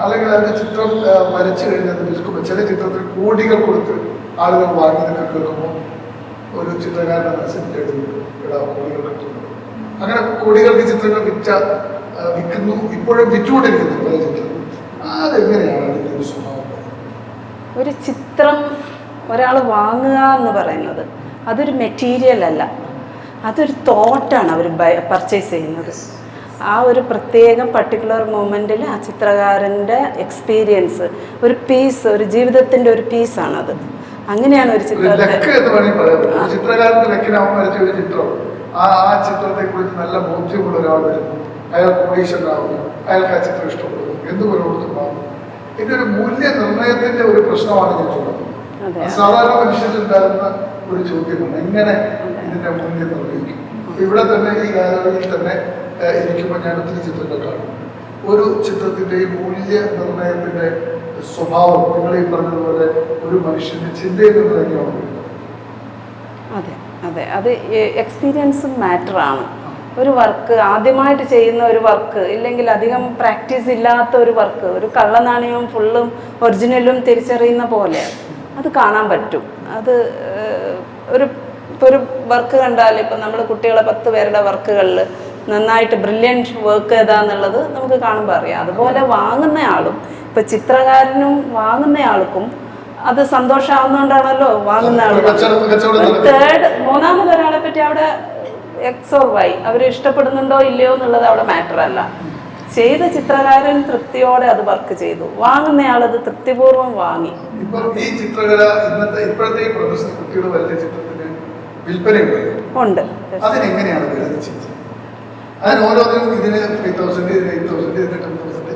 അല്ലെങ്കിൽ അതിന്റെ ചിത്രം വരച്ചു കഴിഞ്ഞാൽ വിൽക്കുമ്പോൾ ചില ചിത്രത്തിൽ കോടികൾ കൊടുത്ത് ആളുകൾ വാങ്ങിയതൊക്കെ കേൾക്കുമ്പോൾ ഒരു ചിത്രകാരന്റെ മനസ്സിൽ കോടികൾ കിട്ടുന്നുണ്ട്. അങ്ങനെ കോടികൾക്ക് ചിത്രങ്ങൾ വിൽക്കുന്നു, ഇപ്പോഴും വിറ്റുകൊണ്ടിരിക്കുന്നു പല ചിത്രങ്ങൾ. അതെങ്ങനെയാണ് അതിൻ്റെ ഒരു സ്വഭാവം? ഒരു ചിത്രം ഒരാൾ വാങ്ങുക എന്ന് പറയുന്നത് അതൊരു മെറ്റീരിയൽ അല്ല, അതൊരു തോട്ടാണ് അവർ പർച്ചേസ് ചെയ്യുന്നത്. ആ ഒരു പ്രത്യേകം പർട്ടിക്കുലർ മൊമെൻറ്റിൽ ആ ചിത്രകാരൻ്റെ എക്സ്പീരിയൻസ്, ഒരു പീസ്, ഒരു ജീവിതത്തിൻ്റെ ഒരു പീസാണത്. അങ്ങനെയാണ് ഒരു ചിത്രകാരന്റെ ചിത്രം. ആ ചിത്രത്തെ കുറിച്ച് നല്ല ബോധ്യമുള്ള ഒരാൾ വരുന്നു, അയാൾ കോടീശ്വരനാകുന്നു, അയാൾക്ക് ആ ചിത്രം ഇഷ്ടപ്പെടുന്നു, എന്തുപോലെ കൊടുത്തുണ്ടാകും. ഇതിന്റെ ഒരു മൂല്യനിർണയത്തിന്റെ ഒരു പ്രശ്നമാണ് ഞാൻ ചോദിക്കുന്നത്. സാധാരണ മനുഷ്യരിൽ ഉണ്ടാകുന്ന ഒരു ചോദ്യമാണ് എങ്ങനെ ഇതിന്റെ മൂല്യം നിർണ്ണയിക്കും. ഇവിടെ തന്നെ ഈ ഗാലറിയിൽ തന്നെ ഇരിക്കുമ്പോൾ ഞാൻ ഒത്തിരി ചിത്രങ്ങൾ കാണും. ഒരു ചിത്രത്തിന്റെ ഈ മൂല്യനിർണയത്തിന്റെ സ്വഭാവം നിങ്ങൾ ഈ പറഞ്ഞതുപോലെ ഒരു മനുഷ്യന്റെ ചിന്തയിൽ നിന്ന് തന്നെയാണ് വരുന്നത്. അതെ അതെ, അത് എക്സ്പീരിയൻസും മാറ്ററാണ്. ഒരു വർക്ക് ആദ്യമായിട്ട് ചെയ്യുന്ന ഒരു വർക്ക്, ഇല്ലെങ്കിൽ അധികം പ്രാക്ടീസ് ഇല്ലാത്ത ഒരു വർക്ക്, ഒരു കള്ളനാണയവും ഫുള്ളും ഒറിജിനലും തിരിച്ചറിയുന്ന പോലെ അത് കാണാൻ പറ്റും. അത് ഇപ്പോൾ ഒരു വർക്ക് കണ്ടാൽ, ഇപ്പം നമ്മൾ കുട്ടികളെ 10 പേരുടെ വർക്കുകളിൽ നന്നായിട്ട് ബ്രില്യൻറ്റ് വർക്ക് ഏതാന്നുള്ളത് നമുക്ക് കാണുമ്പോൾ അറിയാം. അതുപോലെ വാങ്ങുന്നയാളും, ഇപ്പം ചിത്രകാരനും വാങ്ങുന്നയാൾക്കും അത് സന്തോഷമാവുന്നതുകൊണ്ടാണല്ലോ വാങ്ങുന്ന ആളുകൾ. മൂന്നാമതൊരാളെ പറ്റി അവിടെ എക്സ് ഓർ വൈ അവർ ഇഷ്ടപ്പെടുന്നുണ്ടോ ഇല്ലയോ എന്നുള്ളത് അവിടെ മാറ്റർ അല്ല. ചെയ്ത ചിത്രകാരൻ തൃപ്തിയോടെ അത് വർക്ക് ചെയ്തു, വാങ്ങുന്നയാൾ അത് തൃപ്തിപൂർവ്വം വാങ്ങി. ഈ ചിത്രകല ഇപ്പോഴത്തെ കുട്ടികൾ വലിയ ചിത്രത്തിന് വിൽപ്പനയുണ്ട്. അതിനെങ്ങനെയാണ് അതിന് ഓരോന്നിനും ഇതിന് 5,000, ഇതിന് 8,000, ഇതിന് 10,000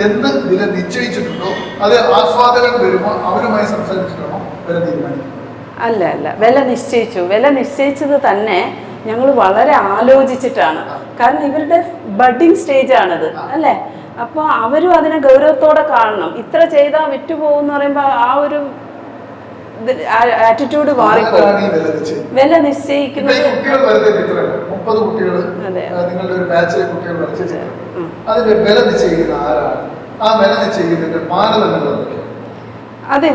എന്ന് വില നിശ്ചയിച്ചിട്ടുണ്ടോ? അത് ആസ്വാദകൻ വരുമ്പോൾ അവരുമായി സംസാരിച്ചിട്ടാണോ വില തീരുമാനിക്കുന്നത്? അല്ല അല്ല, വില നിശ്ചയിച്ചു. വില നിശ്ചയിച്ചത് തന്നെ ഞങ്ങൾ വളരെ ആലോചിച്ചിട്ടാണ്. കാരണം ഇവരുടെ ബഡിങ് സ്റ്റേജാണിത് അല്ലേ. അപ്പോൾ അവരും അതിനെ ഗൗരവത്തോടെ കാണണം. ഇത്ര ചെയ്താൽ വിറ്റുപോകുമെന്ന് പറയുമ്പോൾ ആ ഒരു ആറ്റിറ്റ്യൂഡ് മാറിപ്പോകും. വില നിശ്ചയിക്കുന്നത് 30 കുട്ടികൾ നിങ്ങളുടെ ഒരു ബാച്ചിലെ കുട്ടികൾ വരച്ച ചിത്രം, അതിന്റെ വില നിശ്ചയിക്കുന്ന ആരാണ്? ആ വില നിശ്ചയിക്കുന്നതിന്റെ മാനദണ്ഡങ്ങൾ എന്തൊക്കെയാണ്? അത്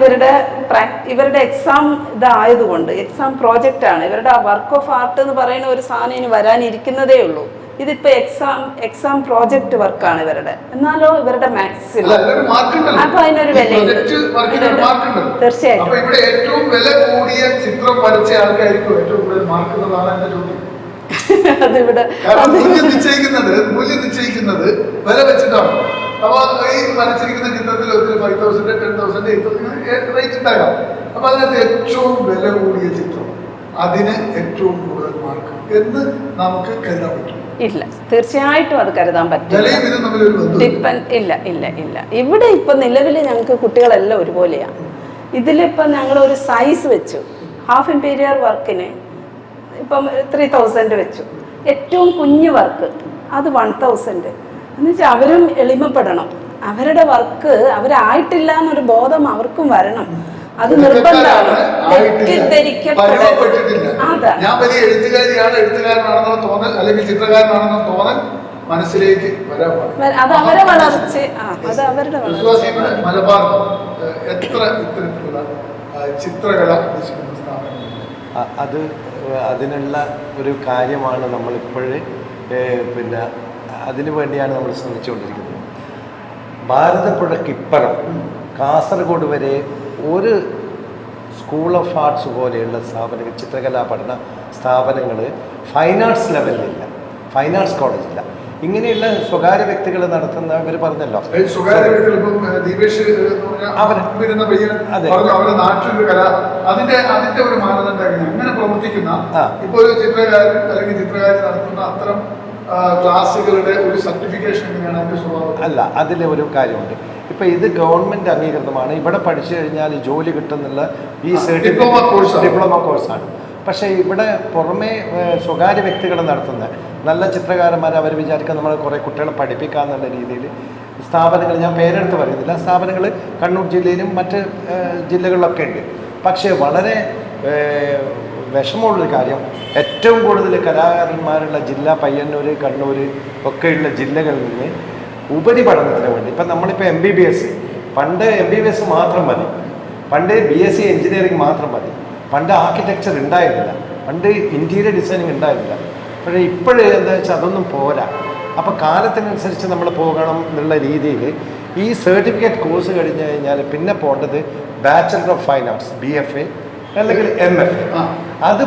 ഇവരുടെ എക്സാം ഇതായതുകൊണ്ട്, എക്സാം പ്രോജക്റ്റ് ആണ് ഇവരുടെ. വർക്ക് ഓഫ് ആർട്ട് എന്ന് പറയുന്ന ഒരു സാധനം ഇനി വരാനിരിക്കുന്നതേ ഉള്ളൂ. ഇതിപ്പോ എക്സാം പ്രോജക്റ്റ് വർക്കാണ് ഇവരുടെ. എന്നാലോ ഇവരുടെ മാക്സിമം, അപ്പൊ അതിനൊരു വിലയുണ്ട് തീർച്ചയായിട്ടും. അതിവിടെ മൂല്യം നിശ്ചയിക്കുന്നത് വില വെച്ചിട്ടാണ്. അപ്പൊ ഈ വരച്ചിരിക്കുന്ന ചിത്രത്തിൽ 5,000, 10,000, 8,000 റേറ്റ് ഉണ്ടാകാം. അപ്പൊ അതിനകത്ത് ഏറ്റവും വില കൂടിയ ചിത്രം, അതിന് ഏറ്റവും കൂടുതൽ മാർക്ക് എന്ന് നമുക്ക് കരുതാൻ പറ്റും. ഇല്ല, തീർച്ചയായിട്ടും അത് കരുതാൻ പറ്റില്ല. കലയും ഇതും തമ്മിലൊരു ബന്ധമില്ല. ഇല്ല ഇല്ല ഇല്ല. ഇവിടെ ഇപ്പം നിലവിൽ ഞങ്ങൾക്ക് കുട്ടികളെല്ലാം ഒരുപോലെയാണ്. ഇതിലിപ്പം ഞങ്ങൾ ഒരു സൈസ് വെച്ചു. ഹാഫ് ഇമ്പീരിയർ വർക്കിന് ഇപ്പം 3000 വെച്ചു. ഏറ്റവും കുഞ്ഞു വർക്ക് അത് 1000. എന്നുവെച്ചാൽ അവരും എളിമപ്പെടണം. അവരുടെ വർക്ക് അവരായിട്ടില്ല എന്നൊരു ബോധം അവർക്കും വരണം. അത് നിർബന്ധമാണ്. പരുവപ്പെട്ടിട്ടില്ല. ഞാൻ വലിയ എഴുത്തുകാരനാണെന്നുള്ള തോന്നൽ അല്ലെങ്കിൽ ചിത്രകാരനാണെന്ന തോന്നൽ മനസ്സിലേക്ക് വരാൻ പാടില്ല. അത് അവരെ വളർച്ച, അത് അവരുടെ വിശ്വാസികളുടെ മലബാർ എത്ര ഇത്തരത്തിലുള്ള ചിത്രകല അഭ്യസിക്കുന്ന സ്ഥാപനങ്ങൾ? അത് അതിനുള്ള ഒരു കാര്യമാണ് നമ്മളിപ്പോഴേ പിന്നെ അതിനു വേണ്ടിയാണ് നമ്മൾ ശ്രമിച്ചുകൊണ്ടിരിക്കുന്നത്. ഭാരതപ്പുഴക്കിപ്പുറം കാസർഗോഡ് വരെ ഒരു സ്കൂൾ ഓഫ് ആർട്സ് പോലെയുള്ള സ്ഥാപനങ്ങൾ, ചിത്രകലാ പഠന സ്ഥാപനങ്ങൾ ഫൈൻ ആർട്സ് ലെവലിലില്ല, ഫൈൻ ആർട്സ് കോളേജില്ല. ഇങ്ങനെയുള്ള സ്വകാര്യ വ്യക്തികൾ നടത്തുന്ന ഇവർ പറഞ്ഞല്ലോ, സ്വകാര്യ വ്യക്തികൾ ഇപ്പം ദീപേഷ് അവരുടെ നാട്ടിലൊരു കല അതിന്റെ ഒരു മാനദണ്ഡം അങ്ങനെ പ്രവർത്തിക്കുന്ന ഇപ്പൊ ഒരു ചിത്രകാരൻ അല്ലെങ്കിൽ ചിത്രകാരി നടത്തുന്ന അത്തരം ക്ലാസുകളുടെ ഒരു സർട്ടിഫിക്കേഷൻ എങ്ങനെയാണ് അതിന്റെ സ്വഭാവം? അല്ല, അതിലെ ഒരു കാര്യമുണ്ട്. ഇപ്പം ഇത് ഗവൺമെൻറ് അംഗീകൃതമാണ്. ഇവിടെ പഠിച്ചു കഴിഞ്ഞാൽ ജോലി കിട്ടുന്നുള്ള ഈ ഡിപ്ലോമ കോഴ്സാണ്. പക്ഷേ ഇവിടെ പുറമേ സ്വകാര്യ വ്യക്തികൾ നടത്തുന്ന നല്ല ചിത്രകാരന്മാർ അവർ വിചാരിക്കാൻ നമ്മൾ കുറേ കുട്ടികളെ പഠിപ്പിക്കാമെന്നുള്ള രീതിയിൽ സ്ഥാപനങ്ങൾ, ഞാൻ പേരെടുത്ത് പറയുന്നില്ല, സ്ഥാപനങ്ങൾ കണ്ണൂർ ജില്ലയിലും മറ്റ് ജില്ലകളിലൊക്കെ ഉണ്ട്. പക്ഷേ വളരെ വിഷമമുള്ളൊരു കാര്യം, ഏറ്റവും കൂടുതൽ കലാകാരന്മാരുള്ള ജില്ല പയ്യന്നൂർ, കണ്ണൂർ ഒക്കെയുള്ള ജില്ലകളിൽ നിന്ന് ഉപരിപഠനത്തിന് വേണ്ടി ഇപ്പം നമ്മളിപ്പോൾ MBBS, പണ്ട് MBBS മാത്രം മതി, പണ്ട് BSc എഞ്ചിനീയറിംഗ് മാത്രം മതി, പണ്ട് ആർക്കിടെക്ചർ ഉണ്ടായിരുന്നില്ല, പണ്ട് ഇൻറ്റീരിയർ ഡിസൈനിങ് ഉണ്ടായിരുന്നില്ല. പക്ഷേ ഇപ്പോഴേ എന്താ വെച്ചാൽ അതൊന്നും പോരാ. അപ്പോൾ കാലത്തിനനുസരിച്ച് നമ്മൾ പോകണം എന്നുള്ള രീതിയിൽ ഈ സർട്ടിഫിക്കറ്റ് കോഴ്സ് കഴിഞ്ഞ് കഴിഞ്ഞാൽ പിന്നെ പോകേണ്ടത് bachelor of fine arts BFA അല്ലെങ്കിൽ MFA. അത്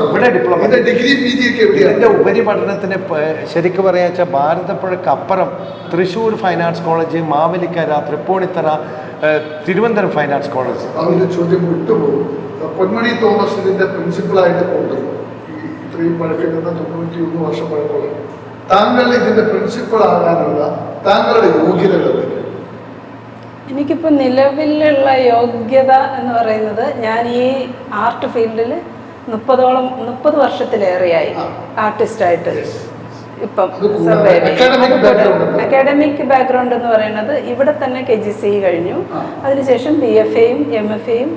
ഇവിടെ ഡിപ്ലോമ. ഇതിൻ്റെ ഉപരിപഠനത്തിന് ശരിക്കും പറയാ വെച്ചാൽ ഭാരതപ്പുഴക്കപ്പുറം Thrissur fine arts college, Mavelikkara, Tripunithura, Thiruvananthapuram fine arts college. അതിൻ്റെ ചോദ്യം വിട്ടുപോകും. പൊന്മണി തോമസ് ഇതിൻ്റെ പ്രിൻസിപ്പളായിട്ട് പോകുന്നത് ഇത്രയും പഴക്കപ്പെടുന്ന 91 വർഷം പഴക്കമുള്ള താങ്കൾ ഇതിൻ്റെ പ്രിൻസിപ്പൾ ആകാനുള്ള താങ്കളുടെ യോഗ്യതകൾ? എനിക്കിപ്പോൾ നിലവിലുള്ള യോഗ്യത എന്ന് പറയുന്നത്, ഞാൻ ഈ ആർട്ട് ഫീൽഡിൽ 30 വർഷത്തിലേറെയായി ആർട്ടിസ്റ്റായിട്ട് ഇപ്പം സർവൈവ് ചെയ്യും. അക്കാഡമിക് ബാക്ക്ഗ്രൗണ്ട് എന്ന് പറയുന്നത് ഇവിടെ തന്നെ KGC കഴിഞ്ഞു, അതിനുശേഷം BFAയും MFAയും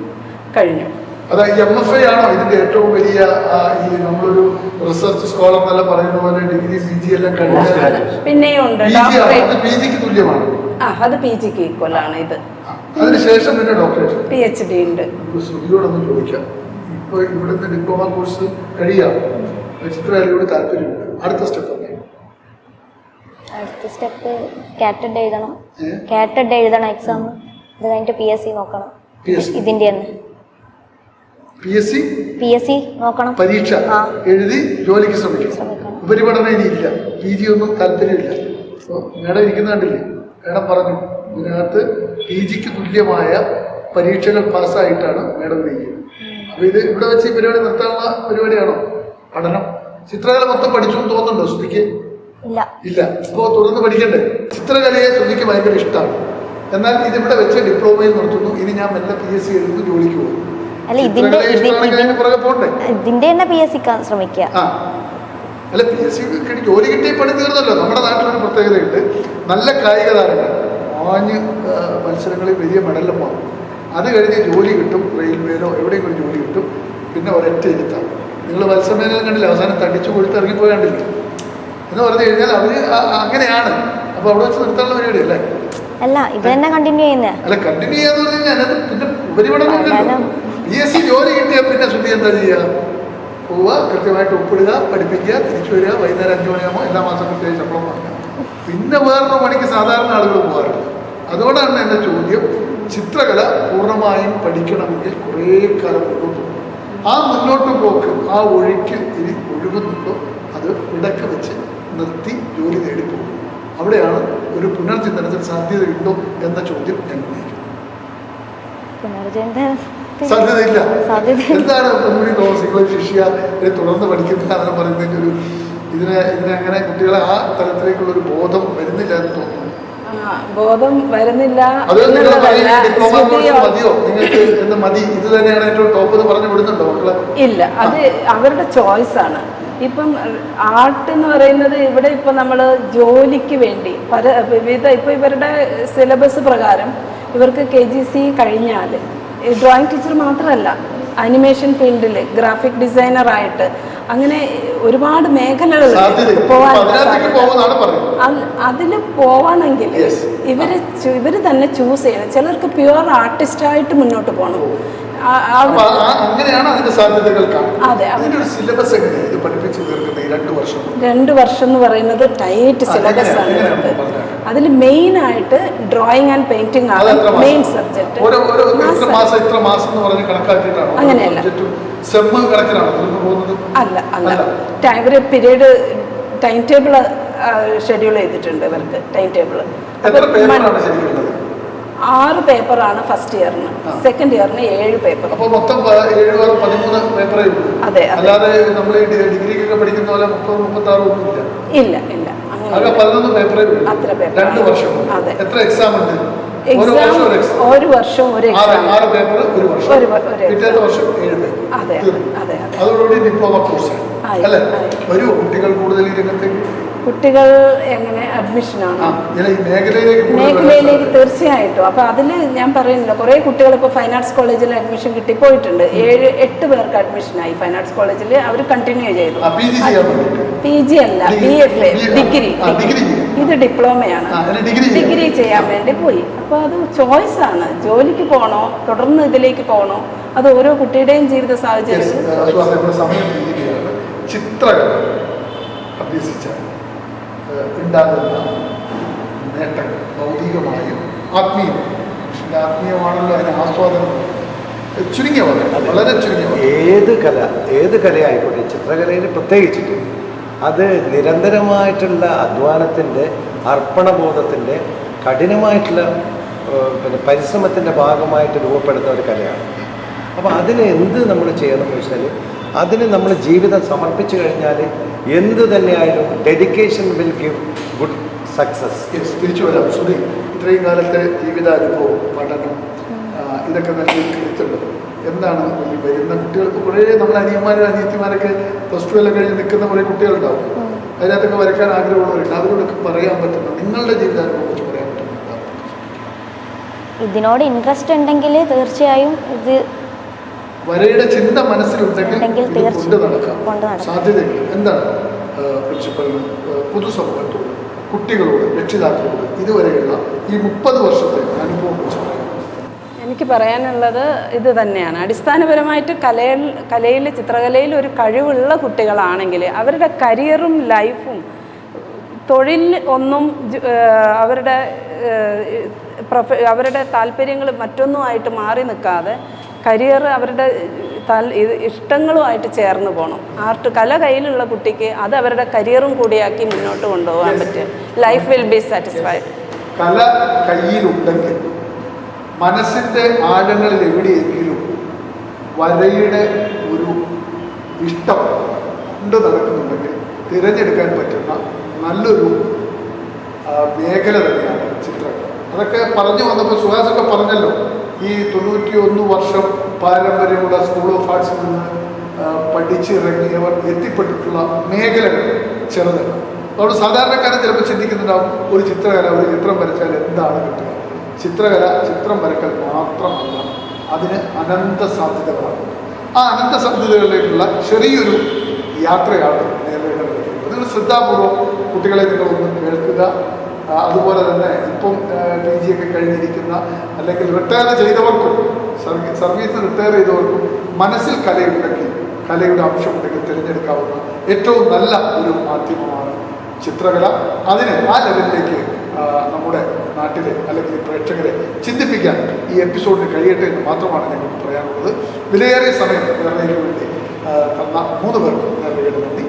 കഴിഞ്ഞു. അതായത് MFA ആണോ ഇതിന്റെ ഏറ്റവും വലിയ ഈ നമ്മളൊരു റിസർച്ച് സ്കോളർ എന്നെല്ലാം പറയുന്ന പോലെ ഡിഗ്രി PG എല്ലാം കഴിഞ്ഞു? പിന്നെയും ഉണ്ട് PGക്ക് തുല്യമാണ്. അത് PGക്ക് ഈക്വൽ ആണ് ഇത്. അതിനുശേഷം പിന്നെ ഡോക്ടറേറ്റ് PhD ഉണ്ട്. ശ്രുതിയോടൊന്ന് ചോദിക്കാം, ഇപ്പോൾ ഇവിടുത്തെ ഡിപ്ലോമ കോഴ്സ് കഴിയാം, ചിത്രകലയോട് താല്പര്യമുണ്ട്, അടുത്ത സ്റ്റെപ്പ് അടുത്ത സ്റ്റെപ്പ് കാറ്റഡ് എഴുതണം. കാറ്റഡ് എഴുതണം എക്സാം. അത് കഴിഞ്ഞിട്ട് PSC നോക്കണം. ഇതിന്റെ തന്നെ PSC നോക്കണം. പരീക്ഷ എഴുതി ജോലിക്ക് ശ്രമിക്കണം. ഉപരിപഠനം ഇനിയില്ല, PG ഒന്നും താല്പര്യമില്ല. അപ്പോൾ മേഡം ഇരിക്കുന്ന കണ്ടില്ലേ, മേഡം പറഞ്ഞു ഇതിനകത്ത് PGക്ക് തുല്യമായ പരീക്ഷകൾ പാസ്സായിട്ടാണ് മേഡം ചെയ്യുന്നത്. അപ്പോൾ ഇത് ഇവിടെ വെച്ച് ഈ പരിപാടി നിർത്താനുള്ള പരിപാടിയാണോ? പഠനം ചിത്രകല മൊത്തം പഠിച്ചു എന്ന് തോന്നുന്നുണ്ടോ ശ്രുതിക്ക്? ഇല്ല. അപ്പോൾ തുടർന്ന് പഠിക്കണ്ടേ? ചിത്രകലയെ ശ്രുതിക്ക് ഭയങ്കര ഇഷ്ടമാണ്. എന്നാൽ ഇതിവിടെ വെച്ച് ഡിപ്ലോമയിൽ നിർത്തുന്നു, ഇനി ഞാൻ മെല്ലെ PSC എഴുതുന്നു, ജോലിക്ക് പോകും. ഇതിന്റെ തന്നെ PSC ശ്രമിക്കുക. അല്ല, PSC ജോലി കിട്ടിയ പണി തീർന്നല്ലോ. നമ്മുടെ നാട്ടിലൊരു പ്രത്യേകതയുണ്ട്, നല്ല കായിക താരങ്ങൾ ആഞ്ഞ് മത്സരങ്ങളിൽ വലിയ മെഡലും വാങ്ങും. അത് കഴിഞ്ഞ് ജോലി കിട്ടും, റെയിൽവേയിലോ എവിടെയും ഒരു ജോലി കിട്ടും, പിന്നെ ഒരൊറ്റ ഇരുത്താം. നിങ്ങൾ മത്സരമേഖല കണ്ടില്ല, അവസാനം തടിച്ചു കൊടുത്ത് ഇറങ്ങിപ്പോയി കണ്ടില്ല എന്ന് പറഞ്ഞു കഴിഞ്ഞാൽ അവർ അങ്ങനെയാണ്. അപ്പോൾ അവിടെ വെച്ച് നിർത്താനുള്ള പരിപാടി അല്ലേ? അല്ല, ഇത് തന്നെ കണ്ടിന്യൂ ചെയ്യുന്നത്. അല്ല, കണ്ടിന്യൂ ചെയ്യാന്ന് പറഞ്ഞു കഴിഞ്ഞാൽ പിന്നെ ഉപരിപഠനം PSC ജോലി കിട്ടിയാൽ പിന്നെ ശ്രുതി എന്താ ചെയ്യുക? പോവുക, കൃത്യമായിട്ട് ഒപ്പിടുക, പഠിപ്പിക്കുക, തിരിച്ചു വരിക, വൈകുന്നേരം 5 മണിയാകുമ്പോൾ എല്ലാ മാസം കൃത്യമായി ശമ്പളം വാങ്ങുക. പിന്നെ വേറൊരു പണിക്ക് സാധാരണ ആളുകൾ പോകാറുണ്ട്. അതുകൊണ്ടാണ് എൻ്റെ ചോദ്യം, ചിത്രകല പൂർണ്ണമായും പഠിക്കണമെങ്കിൽ കുറേ കാലം മുന്നോട്ട് പോകും. ആ മുന്നോട്ട് പോക്ക്, ആ ഒഴുക്കിൽ ഇനി ഒഴുകുന്നുണ്ടോ, അത് ഇടയ്ക്ക് വെച്ച് നിർത്തി ജോലി നേടിപ്പോകും. അവിടെയാണ് ഒരു പുനർചിന്തനത്തിന് സാധ്യതയുണ്ടോ എന്ന ചോദ്യം ഞാൻ ഉന്നയിക്കുന്നത്. പുനർചിന്തനം സാധ്യതയില്ല. സാധ്യതയില്ല. എന്താണ് ഒന്നുകൂടി തോമസ് നിങ്ങൾ ശിഷ്യ തുടർന്ന് പഠിക്കുന്നതാണെന്ന് പറയുന്നതിൻ്റെ ഒരു ഇതിനെ അങ്ങനെ കുട്ടികളെ ആ തലത്തിലേക്കുള്ള ഒരു ബോധം വരുന്നില്ല എന്ന് തോന്നുന്നു. ബോധം വരുന്നില്ല അത് നിങ്ങൾ എന്നുള്ളതല്ല. ഡിപ്ലോമ കോഴ്സ് മതിയോ നിങ്ങൾക്ക് എന്ന് മതി ഇത് തന്നെയാണ് ഏറ്റവും ടോപ്പ് എന്ന് പറഞ്ഞു വിടുന്നുണ്ടോ മക്കളെ? ഇല്ല, അത് അവരുടെ ചോയ്സാണ്. ഇപ്പം ആർട്ട് എന്ന് പറയുന്നത് ഇവിടെ ഇപ്പം നമ്മൾ ജോലിക്ക് വേണ്ടി വിവിധ ഇപ്പം ഇവരുടെ സിലബസ് പ്രകാരം ഇവർക്ക് KGC കഴിഞ്ഞാൽ ഡ്രോയിങ് ടീച്ചർ മാത്രമല്ല, അനിമേഷൻ ഫീൽഡിൽ ഗ്രാഫിക് ഡിസൈനറായിട്ട് അങ്ങനെ ഒരുപാട് മേഖലകൾ പോകാൻ അതിൽ പോവാണെങ്കിൽ ഇവർ തന്നെ ചൂസ് ചെയ്യണം. ചിലർക്ക് പ്യുവർ ആർട്ടിസ്റ്റായിട്ട് മുന്നോട്ട് പോകണം. അങ്ങനെയാണ് അതിന്റെ സാധ്യതകൾ. അതെ, സിലബസ് ഇത് പഠിപ്പിച്ചു തീർക്കുന്നത് 2 വർഷം. 2 വർഷം എന്ന് പറയുന്നത് ടൈറ്റ് സിലബസ് ആണ്. അതിൽ മെയിൻ ആയിട്ട് ഡ്രോയിങ് ആൻഡ് പെയിന്റിംഗ് ആണ് മെയിൻ സബ്ജക്ട്. അങ്ങനെയല്ല, അല്ല ഇവര് പീരീഡ് ടൈം ടേബിൾ ഷെഡ്യൂൾ ചെയ്തിട്ടുണ്ട്. ഇവർക്ക് ടൈം ടേബിൾ 6 പേപ്പറാണ് ഫസ്റ്റ് ഇയറിന്, സെക്കൻഡ് ഇയറിന് 7 പേപ്പർ. അപ്പോൾ മൊത്തം 13 പേപ്പറേ ഉള്ളൂ. അതെ, അല്ലാതെ നമ്മൾ ഡിഗ്രിക്കൊക്കെ പഠിക്കുന്ന പോലെ 30-36 ഒന്നും ഇല്ല. ഇല്ല ഇല്ല, അങ്ങനെ 11 പേപ്പറേ ഉള്ളൂ. അത്ര പേപ്പർ 2 വർഷം. അതെ. എത്ര എക്സാം ഉണ്ട്? ഒരു വർഷം ഒരു എക്സാം. 6 പേപ്പർ ഒരു വർഷം. പിറ്റേത്തെ വർഷം 7 പേപ്പർ. അതെ അതെ. അതോടുകൂടി ഡിപ്ലോമ കോഴ്സ് അല്ലേ? ഒരു കുട്ടികൾ കൂടുതൽ ഈ രംഗത്തേക്ക് കുട്ടികൾ എങ്ങനെ അഡ്മിഷനാണ് മേഖലയിലേക്ക് തീർച്ചയായിട്ടും. അപ്പോൾ അതിൽ ഞാൻ പറയുന്നില്ല, കുറേ കുട്ടികൾ ഇപ്പോൾ ഫൈൻ ആർട്സ് കോളേജിൽ അഡ്മിഷൻ കിട്ടി പോയിട്ടുണ്ട്. 7-8 പേർക്ക് അഡ്മിഷനായി ഫൈൻ ആർട്സ് കോളേജിൽ. അവർ കണ്ടിന്യൂ ചെയ്തു. PG അല്ല, BFA ഡിഗ്രി. ഇത് ഡിപ്ലോമയാണ്. ഡിഗ്രി ചെയ്യാൻ വേണ്ടി പോയി. അപ്പോൾ അത് ചോയ്സാണ്. ജോലിക്ക് പോകണോ, തുടർന്ന് ഇതിലേക്ക് പോകണോ, അത് ഓരോ കുട്ടിയുടെയും ജീവിത സാഹചര്യം. ചിത്രകല അഭ്യസിച്ച ഉണ്ടാകുന്ന നേട്ടങ്ങൾ ഭൗതികമായും ആത്മീയം, മനുഷ്യൻ്റെ ആത്മീയമാണല്ലോ അതിന് ആസ്വാദനം. ചുരുങ്ങിയ വളരെ ചുരുങ്ങിയ ഏത് കലയായിക്കോട്ടെ, ചിത്രകലയിൽ പ്രത്യേകിച്ചിട്ട് അത് നിരന്തരമായിട്ടുള്ള അധ്വാനത്തിൻ്റെ, അർപ്പണബോധത്തിൻ്റെ, കഠിനമായിട്ടുള്ള പരിശ്രമത്തിൻ്റെ ഭാഗമായിട്ട് രൂപപ്പെടുന്ന ഒരു കലയാണ്. അപ്പോൾ അതിന് എന്ത് നമ്മൾ ചെയ്യണമെന്ന് വെച്ചാൽ, അതിന് നമ്മൾ ജീവിതം സമർപ്പിച്ചു കഴിഞ്ഞാൽ എന്ത് തന്നെയായാലും dedication will give good success. തിരിച്ചു വരാം. സുധി, ഇത്രയും കാലത്തെ ജീവിതാനുഭവം, പഠനം, ഇതൊക്കെ നൽകിയിട്ടുണ്ട്. എന്താണ് ഈ വരുന്ന കുട്ടികൾക്ക്? കുറേ നമ്മുടെ അനിയന്മാരും അനിയത്തിമാരൊക്കെ +2 എല്ലാം കഴിഞ്ഞ് നിൽക്കുന്ന കുറേ കുട്ടികളുണ്ടാവും. അതിനകത്തൊക്കെ വരയ്ക്കാൻ ആഗ്രഹമുള്ളവരുണ്ട്. അവരോടൊക്കെ പറയാൻ പറ്റുന്ന നിങ്ങളുടെ ജീവിതാനുഭവം കുറിച്ച് പറയാൻ പറ്റുന്നുണ്ടോ? ഇതിനോട് ഇൻട്രസ്റ്റ് ഉണ്ടെങ്കിൽ തീർച്ചയായും ഇത് വരയുടെ ചിന്ത മനസ്സിലുണ്ടെങ്കിൽ കൊണ്ട് നടക്കാം. സാധ്യതകൾ എന്താണ് പ്രിൻസിപ്പലിന് പൊതുസമൂഹത്തോട്, കുട്ടികളോട്, രക്ഷിതാക്കളോട് ഇതുവരെയുള്ള ഈ 30 വർഷത്തെ അനുഭവം വെച്ച് പറയാം? എനിക്ക് പറയാനുള്ളത് ഇത് തന്നെയാണ്. അടിസ്ഥാനപരമായിട്ട് കലയിൽ ചിത്രകലയിൽ ഒരു കഴിവുള്ള കുട്ടികളാണെങ്കിൽ അവരുടെ കരിയറും ലൈഫും തൊഴിൽ ഒന്നും അവരുടെ താല്പര്യങ്ങൾ മറ്റൊന്നുമായിട്ട് മാറി നിൽക്കാതെ കരിയർ അവരുടെ ഇഷ്ടങ്ങളുമായിട്ട് ചേർന്ന് പോകണം. കല കയ്യിലുള്ള കുട്ടിക്ക് അത് അവരുടെ കരിയറും കൂടിയാക്കി മുന്നോട്ട് കൊണ്ടുപോകാൻ പറ്റും. Life will be satisfied. കല കയ്യിലുണ്ടെങ്കിൽ മനസ്സിൻ്റെ ആഴങ്ങളിൽ എവിടെയെങ്കിലും വരയുടെ ഒരു ഇഷ്ടം കൊണ്ട് നടക്കുന്നുണ്ടെങ്കിൽ തിരഞ്ഞെടുക്കാൻ പറ്റുന്ന നല്ലൊരു മേഖല തന്നെയാണ് ചിത്രകല. അതൊക്കെ പറഞ്ഞു വന്നപ്പോൾ സുഹാസൊക്കെ പറഞ്ഞല്ലോ, ഈ 91 വർഷം പാരമ്പര്യമുള്ള സ്കൂൾ ഓഫ് ആർട്സിൽ നിന്ന് പഠിച്ചിറങ്ങിയവർ എത്തിപ്പെട്ടിട്ടുള്ള മേഖലകൾ ചെറുതല്ല. അതുകൊണ്ട് സാധാരണക്കാരൻ ചിലപ്പോൾ ചിന്തിക്കുന്നുണ്ടാവും, ഒരു ചിത്രകല, ഒരു ചിത്രം വരച്ചാൽ എന്താണ് കിട്ടുക? ചിത്രകല ചിത്രം വരക്കൽ മാത്രമല്ല, അതിന് അനന്ത സാധ്യതകളാണ്. ആ അനന്ത സാധ്യതകളിലേക്കുള്ള ചെറിയൊരു യാത്രയാണ് നേരിടേണ്ടത്. നിങ്ങൾ ശ്രദ്ധാപൂർവം കുട്ടികളെ നിങ്ങളൊന്ന് കേൾക്കുക. അതുപോലെ തന്നെ ഇപ്പം PG ഒക്കെ കഴിഞ്ഞിരിക്കുന്ന അല്ലെങ്കിൽ റിട്ടയർ ചെയ്തവർക്കും സർവീസ് റിട്ടയർ ചെയ്തവർക്കും മനസ്സിൽ കലയുണ്ടെങ്കിൽ, കലയുടെ അംശമുണ്ടെങ്കിൽ തിരഞ്ഞെടുക്കാവുന്ന ഏറ്റവും നല്ല ഒരു മാധ്യമമാണ് ചിത്രകല. അതിന് ആ ലെവലിലേക്ക് നമ്മുടെ നാട്ടിലെ അല്ലെങ്കിൽ പ്രേക്ഷകരെ ചിന്തിപ്പിക്കാൻ ഈ എപ്പിസോഡിന് കഴിയട്ടെ എന്ന് മാത്രമാണ് ഞങ്ങൾക്ക് പറയാനുള്ളത്. വിലയേറിയ സമയം നേർന്നതിന് വേണ്ടി തന്ന 3 പേർക്കും നേർന്നതിന് നന്ദി.